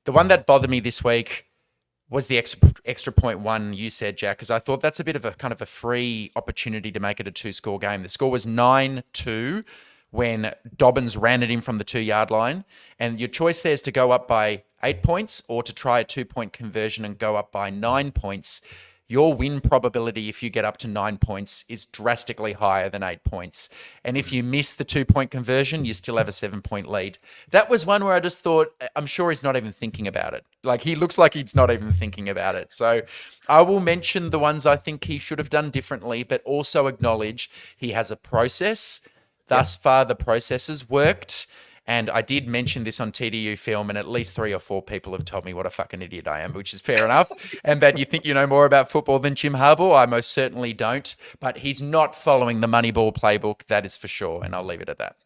S8: The one that bothered me this week was the extra point 1 you said, Jack, because I thought that's a bit of a kind of a free opportunity to make it a 2-score game. The score was 9-2 when Dobbins ran it in from the 2-yard line. And your choice there is to go up by 8 points or to try a 2-point conversion and go up by 9 points. your win probability if you get up to 9 points is drastically higher than 8 points. And if you miss the 2-point conversion, you still have a 7-point lead. That was one where I just thought, I'm sure he's not even thinking about it. Like, he looks like he's not even thinking about it. So I will mention the ones I think he should have done differently, but also acknowledge he has a process. Thus far, the process has worked. And I did mention this on TDU Film, and at least 3 or 4 people have told me what a fucking idiot I am, which is fair enough. And that you think you know more about football than Jim Harbaugh. I most certainly don't. But he's not following the Moneyball playbook, that is for sure. And I'll leave it at that.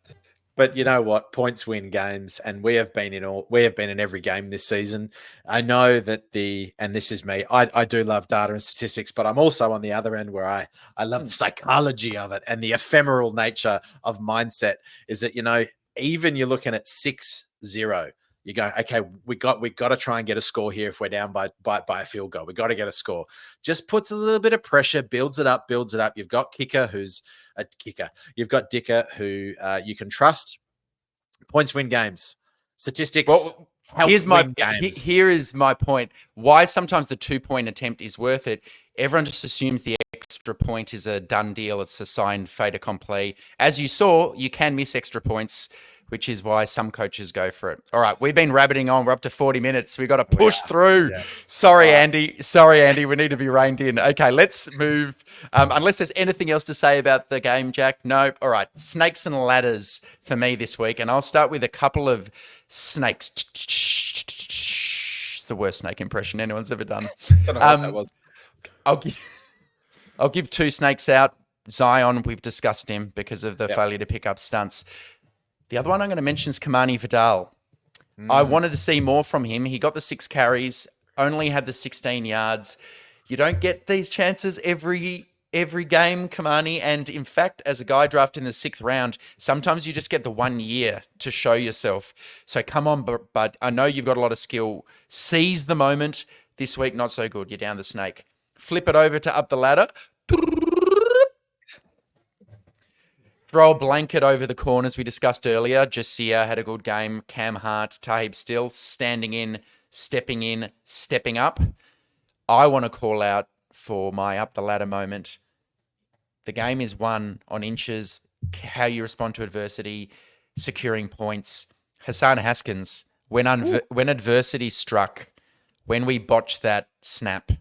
S7: But you know what? Points win games, and we have been in every game this season. I know that and this is me, I do love data and statistics, but I'm also on the other end where I love the psychology of it and the ephemeral nature of mindset. Is that, even you're looking at 6-0, you go, okay, we got to try and get a score here. If we're down by a field goal, we got to get a score. Just puts a little bit of pressure, builds it up. You've got Kicker, who's a kicker. You've got Dicker, who you can trust. Points win games. Statistics.
S8: Well,
S7: games.
S8: Here is my point. Why sometimes the 2-point attempt is worth it. Everyone just assumes the extra point is a done deal. It's a signed fait accompli. As you saw, you can miss extra points, which is why some coaches go for it. All right, we've been rabbiting on. We're up to 40 minutes. We've got to push through. Yeah. Sorry, Andy. We need to be reined in. Okay, let's move. Unless there's anything else to say about the game, Jack. No. All right, snakes and ladders for me this week. And I'll start with a couple of snakes. It's the worst snake impression anyone's ever done. I'll give 2 snakes out. Zion, we've discussed him because of the failure to pick up stunts. The other one I'm going to mention is Kamani Vidal. I wanted to see more from him. He got the 6 carries, only had the 16 yards. You don't get these chances every game, Kamani. And in fact, as a guy drafted in the 6th round, sometimes you just get the 1 year to show yourself. So come on, bud. I know you've got a lot of skill. Seize the moment. This week, not so good. You're down the snake. Flip it over to up the ladder. Throw a blanket over the corners we discussed earlier. Jasir had a good game. Cam Hart, Tahib Still, standing in, stepping up. I want to call out for my up the ladder moment. The game is won on inches, how you respond to adversity, securing points. Hassan Haskins, when adversity struck, when we botched that snap,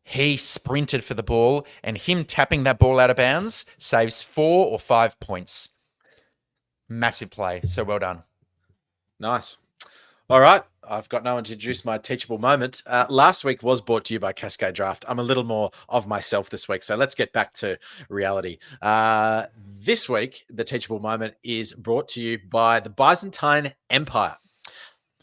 S8: he sprinted for the ball, and him tapping that ball out of bounds saves 4 or 5 points. Massive play. So well done.
S7: Nice. All right. I've got no one to introduce my teachable moment. Last week was brought to you by Cascade Draft. I'm a little more of myself this week, so let's get back to reality. This week, the teachable moment is brought to you by the Byzantine Empire.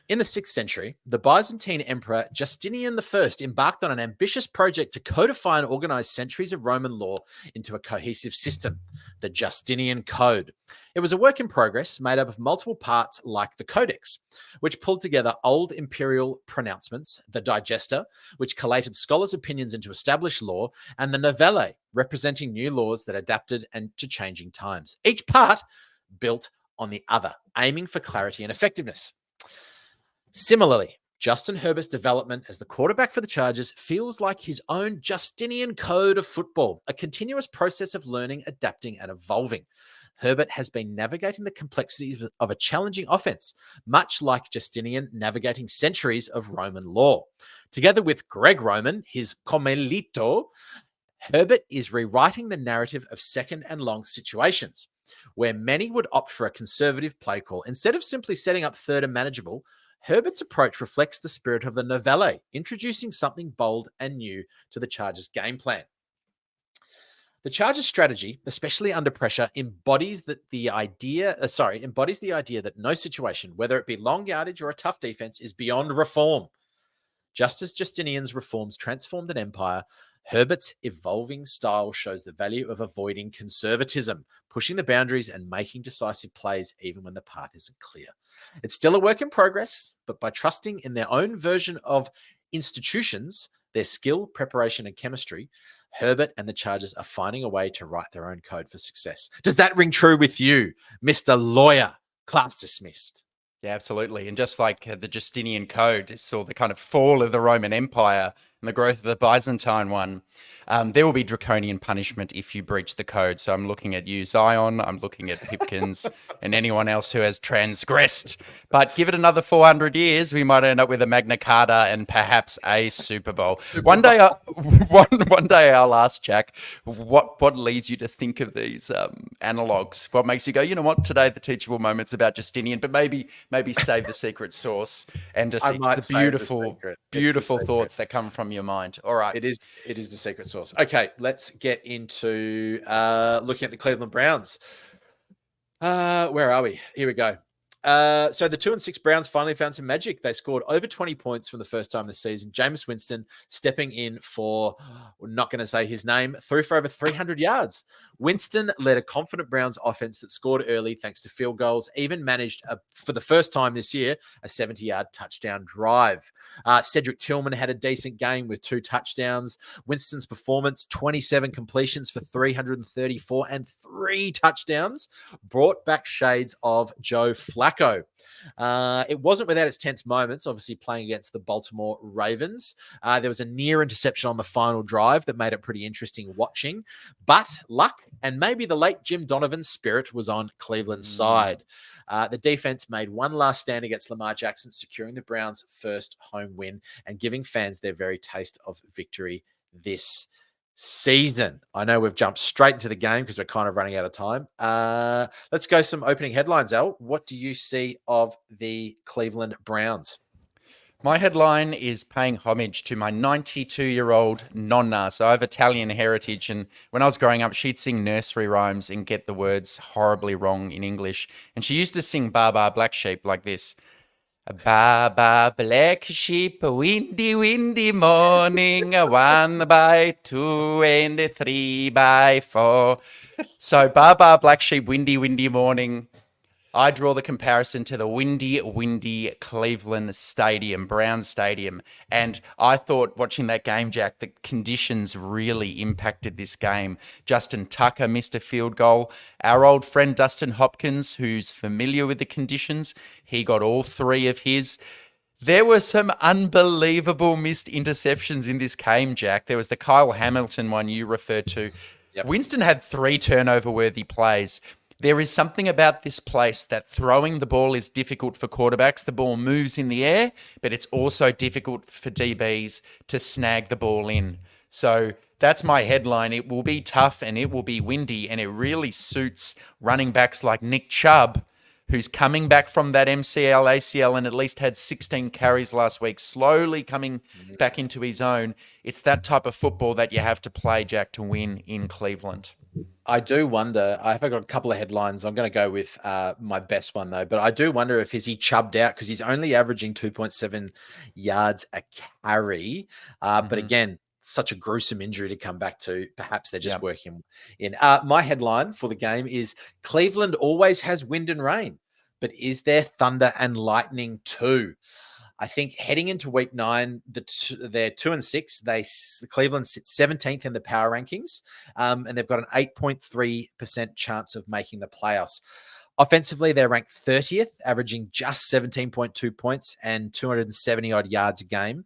S7: In the 6th century, the Byzantine Emperor Justinian I embarked on an ambitious project to codify and organize centuries of Roman law into a cohesive system, the Justinian Code. It was a work in progress made up of multiple parts like the Codex, which pulled together old imperial pronouncements, the Digesta, which collated scholars' opinions into established law, and the Novellae, representing new laws that adapted and to changing times. Each part built on the other, aiming for clarity and effectiveness. Similarly, Justin Herbert's development as the quarterback for the Chargers feels like his own Justinian code of football, a continuous process of learning, adapting, and evolving. Herbert has been navigating the complexities of a challenging offense, much like Justinian navigating centuries of Roman law. Together with Greg Roman, his Comelito, Herbert is rewriting the narrative of second and long situations, where many would opt for a conservative play call. Instead of simply setting up third and manageable, Herbert's approach reflects the spirit of the Novellae, introducing something bold and new to the Chargers' game plan. The Chargers' strategy, especially under pressure, embodies the idea that no situation, whether it be long yardage or a tough defense, is beyond reform. Just as Justinian's reforms transformed an empire, Herbert's evolving style shows the value of avoiding conservatism, pushing the boundaries and making decisive plays even when the path isn't clear. It's still a work in progress, but by trusting in their own version of institutions, their skill, preparation, and chemistry, Herbert and the Chargers are finding a way to write their own code for success. Does that ring true with you, Mr. Lawyer? Class dismissed.
S8: Yeah, absolutely. And just like the Justinian Code saw the kind of fall of the Roman Empire, and the growth of the Byzantine one, there will be draconian punishment if you breach the code. So I'm looking at you, Zion. I'm looking at Pipkins and anyone else who has transgressed. But give it another 400 years, we might end up with a Magna Carta and perhaps a Super Bowl. One day I'll ask Jack, what leads you to think of these analogs? What makes you go, you know what? Today the teachable moment's about Justinian, but maybe save the secret sauce and just the beautiful thoughts that come from your mind. All right,
S7: it is the secret sauce. Okay, let's get into looking at the Cleveland Browns. Where are we? Here we go. So the 2-6 Browns finally found some magic. They scored over 20 points for the first time this season. Jameis Winston stepping in for, we're not going to say his name, threw for over 300 yards. Winston led a confident Browns offense that scored early thanks to field goals, even managed, for the first time this year, a 70-yard touchdown drive. Cedric Tillman had a decent game with 2 touchdowns. Winston's performance, 27 completions for 334 and 3 touchdowns, brought back shades of Joe Flacco. It wasn't without its tense moments, obviously playing against the Baltimore Ravens. There was a near interception on the final drive that made it pretty interesting watching, but luck and maybe the late Jim Donovan's spirit was on Cleveland's side. The defense made one last stand against Lamar Jackson, securing the Browns' first home win and giving fans their very taste of victory this season. I know we've jumped straight into the game because we're kind of running out of time. Let's go some opening headlines, Al. What do you see of the Cleveland Browns?
S8: My headline is paying homage to my 92-year-old nonna. So I have Italian heritage, and when I was growing up, she'd sing nursery rhymes and get the words horribly wrong in English. And she used to sing Ba Ba Black Sheep like this. Ba Ba Black Sheep, windy, windy morning, 1 by 2 and 3 by 4. So Ba Ba Black Sheep, windy, windy morning. I draw the comparison to the windy, windy Cleveland Stadium, Browns Stadium. And I thought watching that game, Jack, the conditions really impacted this game. Justin Tucker missed a field goal. Our old friend Dustin Hopkins, who's familiar with the conditions, he got all 3 of his. There were some unbelievable missed interceptions in this game, Jack. There was the Kyle Hamilton one you referred to. Yep. Winston had 3 turnover-worthy plays. There is something about this place that throwing the ball is difficult for quarterbacks. The ball moves in the air, but it's also difficult for DBs to snag the ball in. So that's my headline. It will be tough and it will be windy, and it really suits running backs like Nick Chubb, who's coming back from that MCL, ACL, and at least had 16 carries last week, slowly coming back into his own. It's that type of football that you have to play, Jack, to win in Cleveland.
S7: I do wonder, I've got a couple of headlines. I'm going to go with my best one, though. But I do wonder if he chubbed out because he's only averaging 2.7 yards a carry. But again, such a gruesome injury to come back to. Perhaps they're just working in. My headline for the game is Cleveland always has wind and rain, but is there thunder and lightning too? I think heading into week 9, they're 2-6. Cleveland sits 17th in the power rankings, and they've got an 8.3% chance of making the playoffs. Offensively, they're ranked 30th, averaging just 17.2 points and 270-odd yards a game,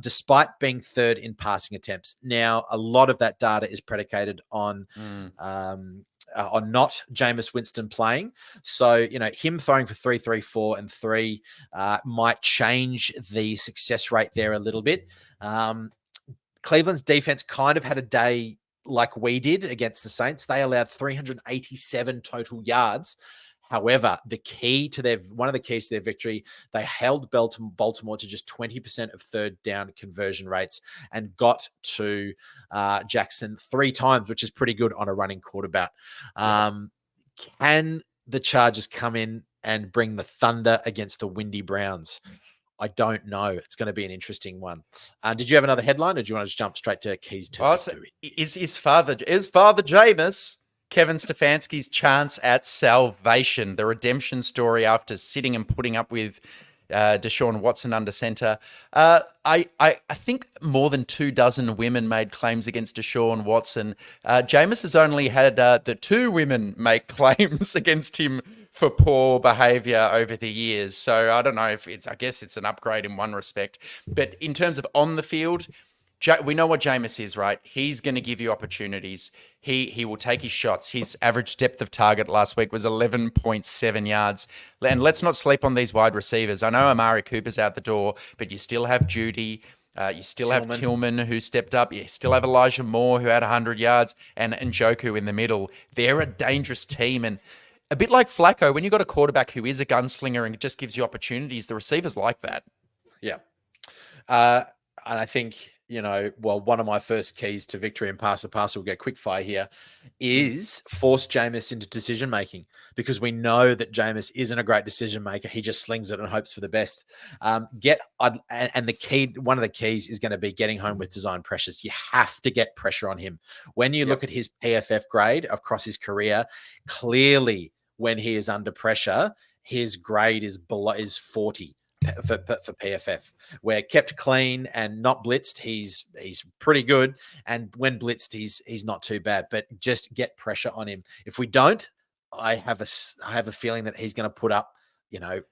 S7: despite being 3rd in passing attempts. Now, a lot of that data is predicated on not Jameis Winston playing. So, him throwing for 334 and 3 might change the success rate there a little bit. Cleveland's defense kind of had a day like we did against the Saints. They allowed 387 total yards. However, one of the keys to their victory, they held Baltimore to just 20% of 3rd down conversion rates and got to Jackson 3 times, which is pretty good on a running quarterback. Can the Chargers come in and bring the thunder against the windy Browns? I don't know. It's going to be an interesting one. Did you have another headline, or do you want to just jump straight to keys to victory?
S8: Is Father Jameis Kevin Stefanski's chance at salvation, the redemption story after sitting and putting up with Deshaun Watson under center? I think more than 24 women made claims against Deshaun Watson. Jameis has only had the 2 women make claims against him for poor behavior over the years. So I don't know if I guess it's an upgrade in one respect. But in terms of on the field, We know what Jameis is, right? He's going to give you opportunities. He will take his shots. His average depth of target last week was 11.7 yards. And let's not sleep on these wide receivers. I know Amari Cooper's out the door, but you still have Judy. You still have Tillman, who stepped up. You still have Elijah Moore, who had 100 yards, and Njoku in the middle. They're a dangerous team. And a bit like Flacco, when you've got a quarterback who is a gunslinger and it just gives you opportunities, the receivers like that.
S7: Yeah. And I think, one of my first keys to victory in pass the pass, we'll get quick fire here, is force Jameis into decision making, because we know that Jameis isn't a great decision maker. He just slings it and hopes for the best. And the key, one of the keys is going to be getting home with design pressures. You have to get pressure on him. When you look at his PFF grade across his career, clearly when he is under pressure, his grade is 40. For PFF, where kept clean and not blitzed, he's pretty good, and when blitzed, he's not too bad. But just get pressure on him. If we don't, I have a feeling that he's going to put up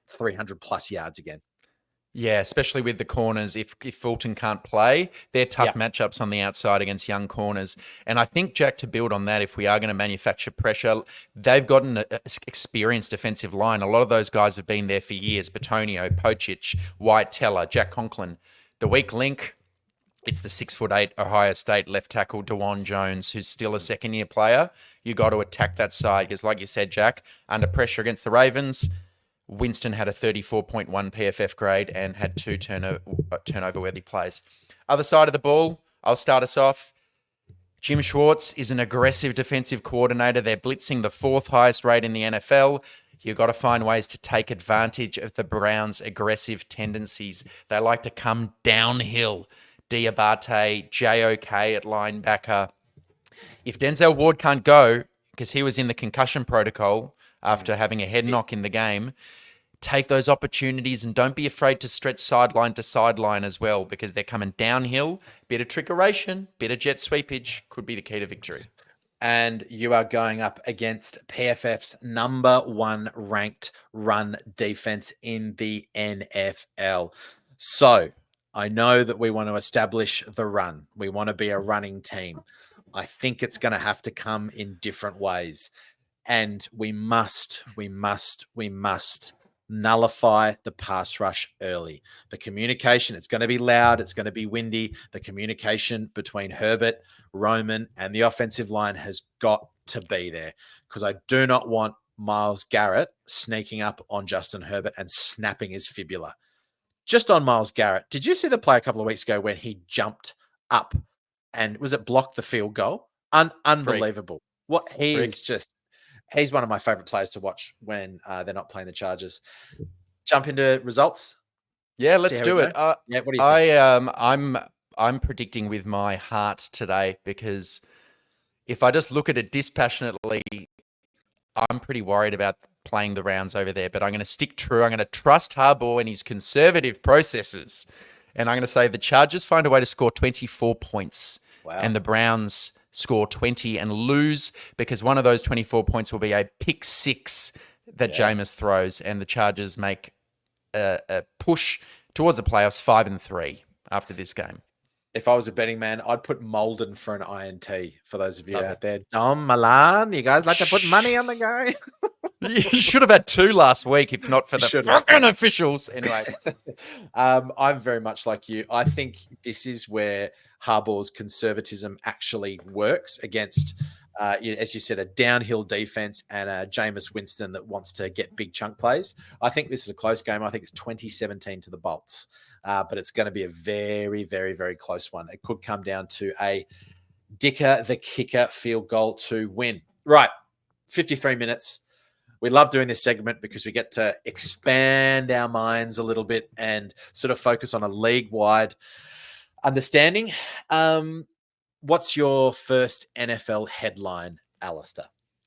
S7: 300 plus yards again.
S8: Yeah, especially with the corners. If Fulton can't play, they're tough matchups on the outside against young corners. And I think, Jack, to build on that, if we are going to manufacture pressure, they've got an experienced defensive line. A lot of those guys have been there for years. Batonio, Pocic, White, Teller, Jack Conklin. The weak link, it's the 6'8" Ohio State left tackle, DeJuan Jones, who's still a second-year player. You got to attack that side because, like you said, Jack, under pressure against the Ravens, Winston had a 34.1 PFF grade and had 2 turnover-worthy plays. Other side of the ball, I'll start us off. Jim Schwartz is an aggressive defensive coordinator. They're blitzing the 4th highest rate in the NFL. You've got to find ways to take advantage of the Browns' aggressive tendencies. They like to come downhill. Diabate, JOK at linebacker. If Denzel Ward can't go, because he was in the concussion protocol after having a head knock in the game, take those opportunities and don't be afraid to stretch sideline to sideline as well, because they're coming downhill. Bit of trickeration, bit of jet sweepage could be the key to victory.
S7: And you are going up against PFF's number 1 ranked run defense in the NFL. So I know that we want to establish the run. We want to be a running team. I think it's going to have to come in different ways. And we must nullify the pass rush early. The communication, it's going to be loud, it's going to be windy. The communication between Herbert, Roman, and the offensive line has got to be there, because I do not want Myles Garrett sneaking up on Justin Herbert and snapping his fibula. Just on Myles Garrett, did you see the play a couple of weeks ago when he jumped up and was it blocked the field goal? Unbelievable. What he is just... He's one of my favorite players to watch when they're not playing the Chargers. Jump into results.
S8: Yeah, let's do it.
S7: What do you think?
S8: I'm predicting with my heart today, because if I just look at it dispassionately, I'm pretty worried about playing the rounds over there. But I'm going to stick true. I'm going to trust Harbaugh and his conservative processes, and I'm going to say the Chargers find a way to score 24 points, and the Browns score 20 and lose, because one of those 24 points will be a pick 6 that Jameis throws, and the Chargers make a push towards the playoffs 5-3 after this game.
S7: If I was a betting man, I'd put Molden for an INT for those of you out there. Dom Milan, you guys like to put money on the guy?
S8: You should have had 2 last week, if not for the fucking officials. Anyway.
S7: I'm very much like you. I think this is where Harbaugh's conservatism actually works against, as you said, a downhill defense and a Jameis Winston that wants to get big chunk plays. I think this is a close game. I think it's 20-17 to the Bolts, but it's going to be a very, very, very close one. It could come down to a Dicker the kicker field goal to win. Right, 53 minutes. We love doing this segment because we get to expand our minds a little bit and sort of focus on a league-wide understanding. What's your first NFL headline, Alistair?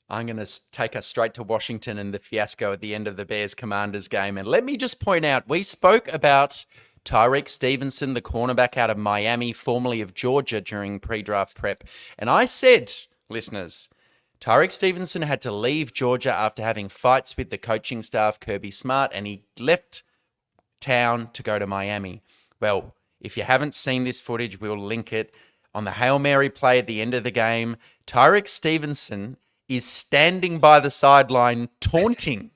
S8: I'm going to take us straight to Washington and the fiasco at the end of the Bears-Commanders game. And let me just point out, we spoke about Tyreek Stevenson, the cornerback out of Miami, formerly of Georgia, during pre-draft prep. And I said, listeners, Tyreek Stevenson had to leave Georgia after having fights with the coaching staff, Kirby Smart, and he left town to go to Miami. Well, If you haven't seen this footage, we'll link it. On the Hail Mary play at the end of the game, Tyreek Stevenson is standing by the sideline taunting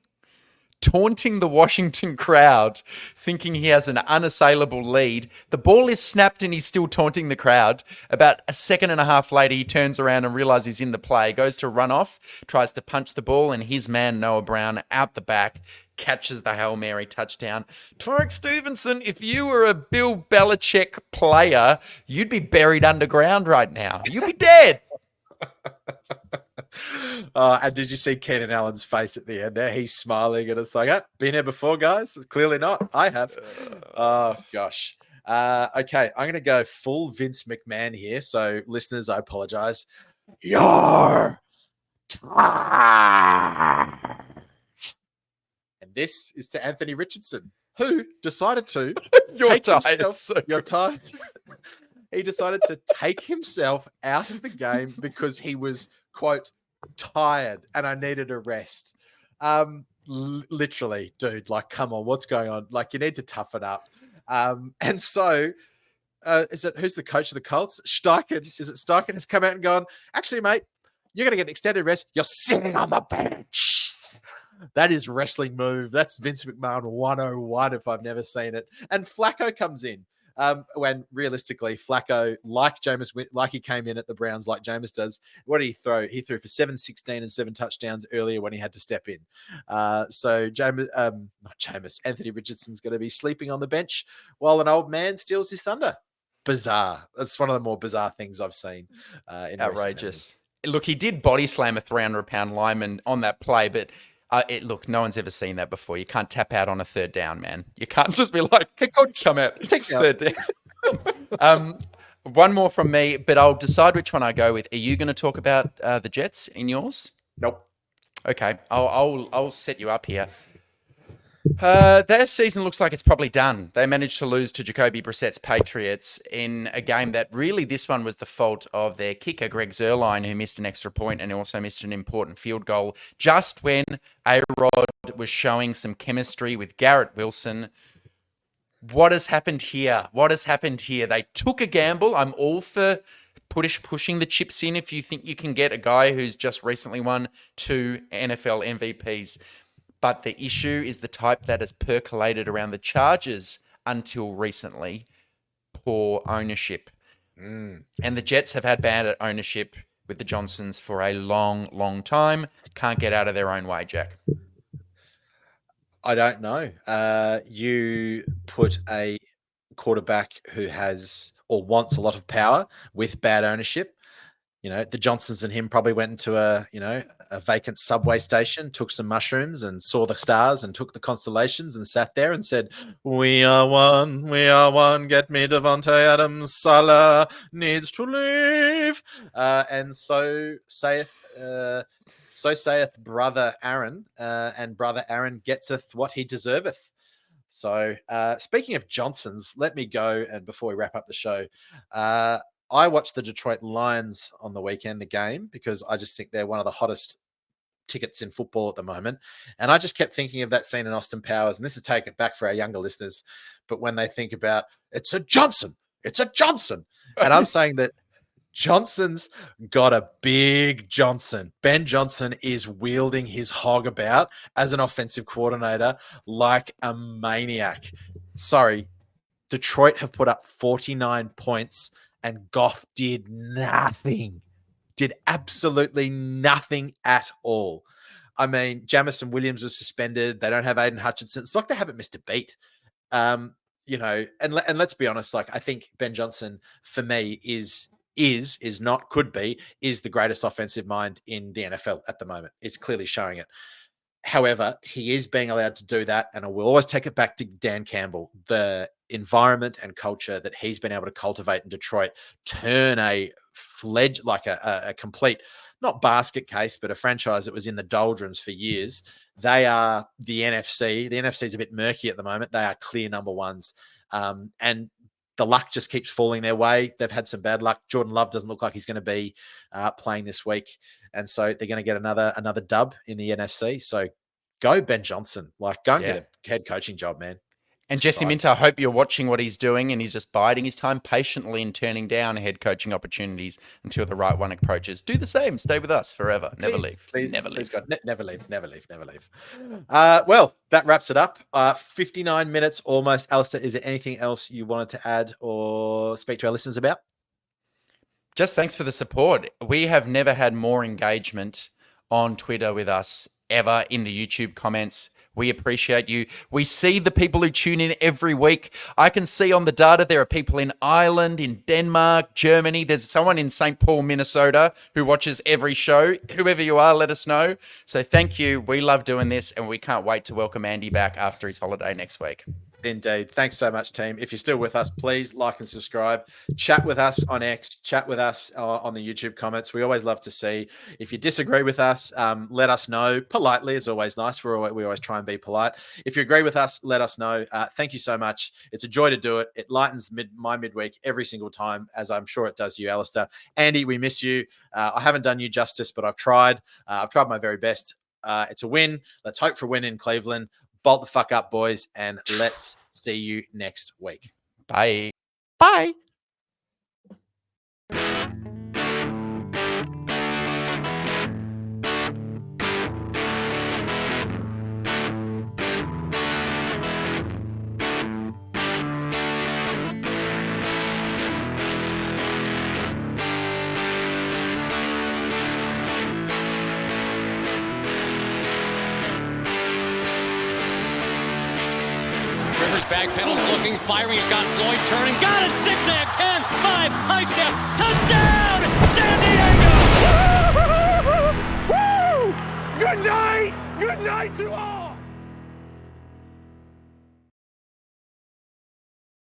S8: the Washington crowd, thinking he has an unassailable lead. The ball is snapped and he's still taunting the crowd. About a second and a half later, he turns around and realizes he's in the play, goes to run off, tries to punch the ball, and his man, Noah Brown, out the back, catches the Hail Mary touchdown. Tyreek Stevenson, if you were a Bill Belichick player, you'd be buried underground right now. You'd be dead.
S7: And did you see Keenan Allen's face at the end there? He's smiling and it's like, been here before, guys? Clearly not. I have. Oh, gosh. Okay, I'm going to go full Vince McMahon here. So, listeners, I apologize. You're tired. And this is to Anthony Richardson, who decided to
S8: You're tired.
S7: You're tired. He decided to take himself out of the game because he was, quote, tired and I needed a rest. Literally, dude, like, come on, what's going on? Like, you need to toughen up. And so, who's the coach of the Colts? Steichen. Is it Steichen has come out and gone, actually, mate, you're going to get an extended rest. You're sitting on the bench. That is wrestling move. That's Vince McMahon 101 if I've never seen it. And Flacco comes in. When realistically, Flacco, like he came in at the Browns, like Jameis does, what did he throw? He threw for 716 and 7 touchdowns earlier when he had to step in. So Anthony Richardson's going to be sleeping on the bench while an old man steals his thunder. Bizarre. That's one of the more bizarre things I've seen.
S8: Outrageous. Look, he did body slam a 300-pound lineman on that play, but look, no one's ever seen that before. You can't tap out on a third down, man. You can't just be like, hey, coach, come out. It's third down. One more from me, but I'll decide which one I go with. Are you going to talk about the Jets in yours?
S7: Nope.
S8: Okay, I'll set you up here. Their season looks like it's probably done. They managed to lose to Jacoby Brissett's Patriots in a game that really, this one was the fault of their kicker, Greg Zuerlein, who missed an extra point and also missed an important field goal just when A-Rod was showing some chemistry with Garrett Wilson. What has happened here? They took a gamble. I'm all for pushing the chips in if you think you can get a guy who's just recently won 2 NFL MVPs. But the issue is the type that has percolated around the Chargers until recently. Poor ownership. And the Jets have had bad ownership with the Johnsons for a long, long time. Can't get out of their own way, Jack.
S7: I don't know. You put a quarterback who has or wants a lot of power with bad ownership. You know, the Johnsons and him probably went into a vacant subway station, took some mushrooms and saw the stars and took the constellations and sat there and said, we are one, get me Devontae Adams, Salah needs to leave. And so saith brother Aaron, and brother Aaron getteth what he deserveth. So speaking of Johnsons, let me go, and before we wrap up the show, I watched the Detroit Lions on the weekend, the game, because I just think they're one of the hottest tickets in football at the moment. And I just kept thinking of that scene in Austin Powers, and this is take it back for our younger listeners. But when they think about, it's a Johnson. And I'm saying that Johnson's got a big Johnson. Ben Johnson is wielding his hog about as an offensive coordinator like a maniac. Sorry, Detroit have put up 49 points and Goff did nothing. Did absolutely nothing at all. I mean, Jamison Williams was suspended. They don't have Aiden Hutchinson. It's like they haven't missed a beat. And let's be honest, like, I think Ben Johnson, for me, is the greatest offensive mind in the NFL at the moment. It's clearly showing it. However, he is being allowed to do that, and I will always take it back to Dan Campbell. The environment and culture that he's been able to cultivate in Detroit turn a complete, not basket case, but a franchise that was in the doldrums for years. They are the NFC. The NFC is a bit murky at the moment. They are clear number ones. And the luck just keeps falling their way. They've had some bad luck. Jordan Love doesn't look like he's going to be playing this week. And so they're going to get another dub in the NFC. So go Ben Johnson. Like, go and get a head coaching job, man.
S8: And Jesse Minter, I hope you're watching what he's doing and he's just biding his time patiently and turning down head coaching opportunities until the right one approaches. Do the same. Stay with us forever. Never leave.
S7: Please,
S8: never
S7: please,
S8: leave.
S7: God, never leave. Never leave. Never leave. Well, that wraps it up. 59 minutes almost. Alistair, is there anything else you wanted to add or speak to our listeners about?
S8: Just thanks for the support. We have never had more engagement on Twitter with us ever in the YouTube comments. We appreciate you. We see the people who tune in every week. I can see on the data there are people in Ireland, in Denmark, Germany. There's someone in St. Paul, Minnesota who watches every show. Whoever you are, let us know. So thank you. We love doing this and we can't wait to welcome Andy back after his holiday next week.
S7: Indeed. Thanks so much, team. If you're still with us, please like and subscribe. Chat with us on X. Chat with us on the YouTube comments. We always love to see. If you disagree with us, let us know politely. It's always nice. We always try and be polite. If you agree with us, let us know. Thank you so much. It's a joy to do it. It lightens my midweek every single time, as I'm sure it does you, Alistair. Andy, we miss you. I haven't done you justice, but I've tried. I've tried my very best. It's a win. Let's hope for a win in Cleveland. Bolt the fuck up, boys, and let's see you next week.
S8: Bye.
S7: Bye.
S9: Backpedals looking, firing. He's got Floyd turning. Got it. Zigzag. 10, 5, high step. Touchdown. San Diego.
S1: Woo! Good night. Good night to all.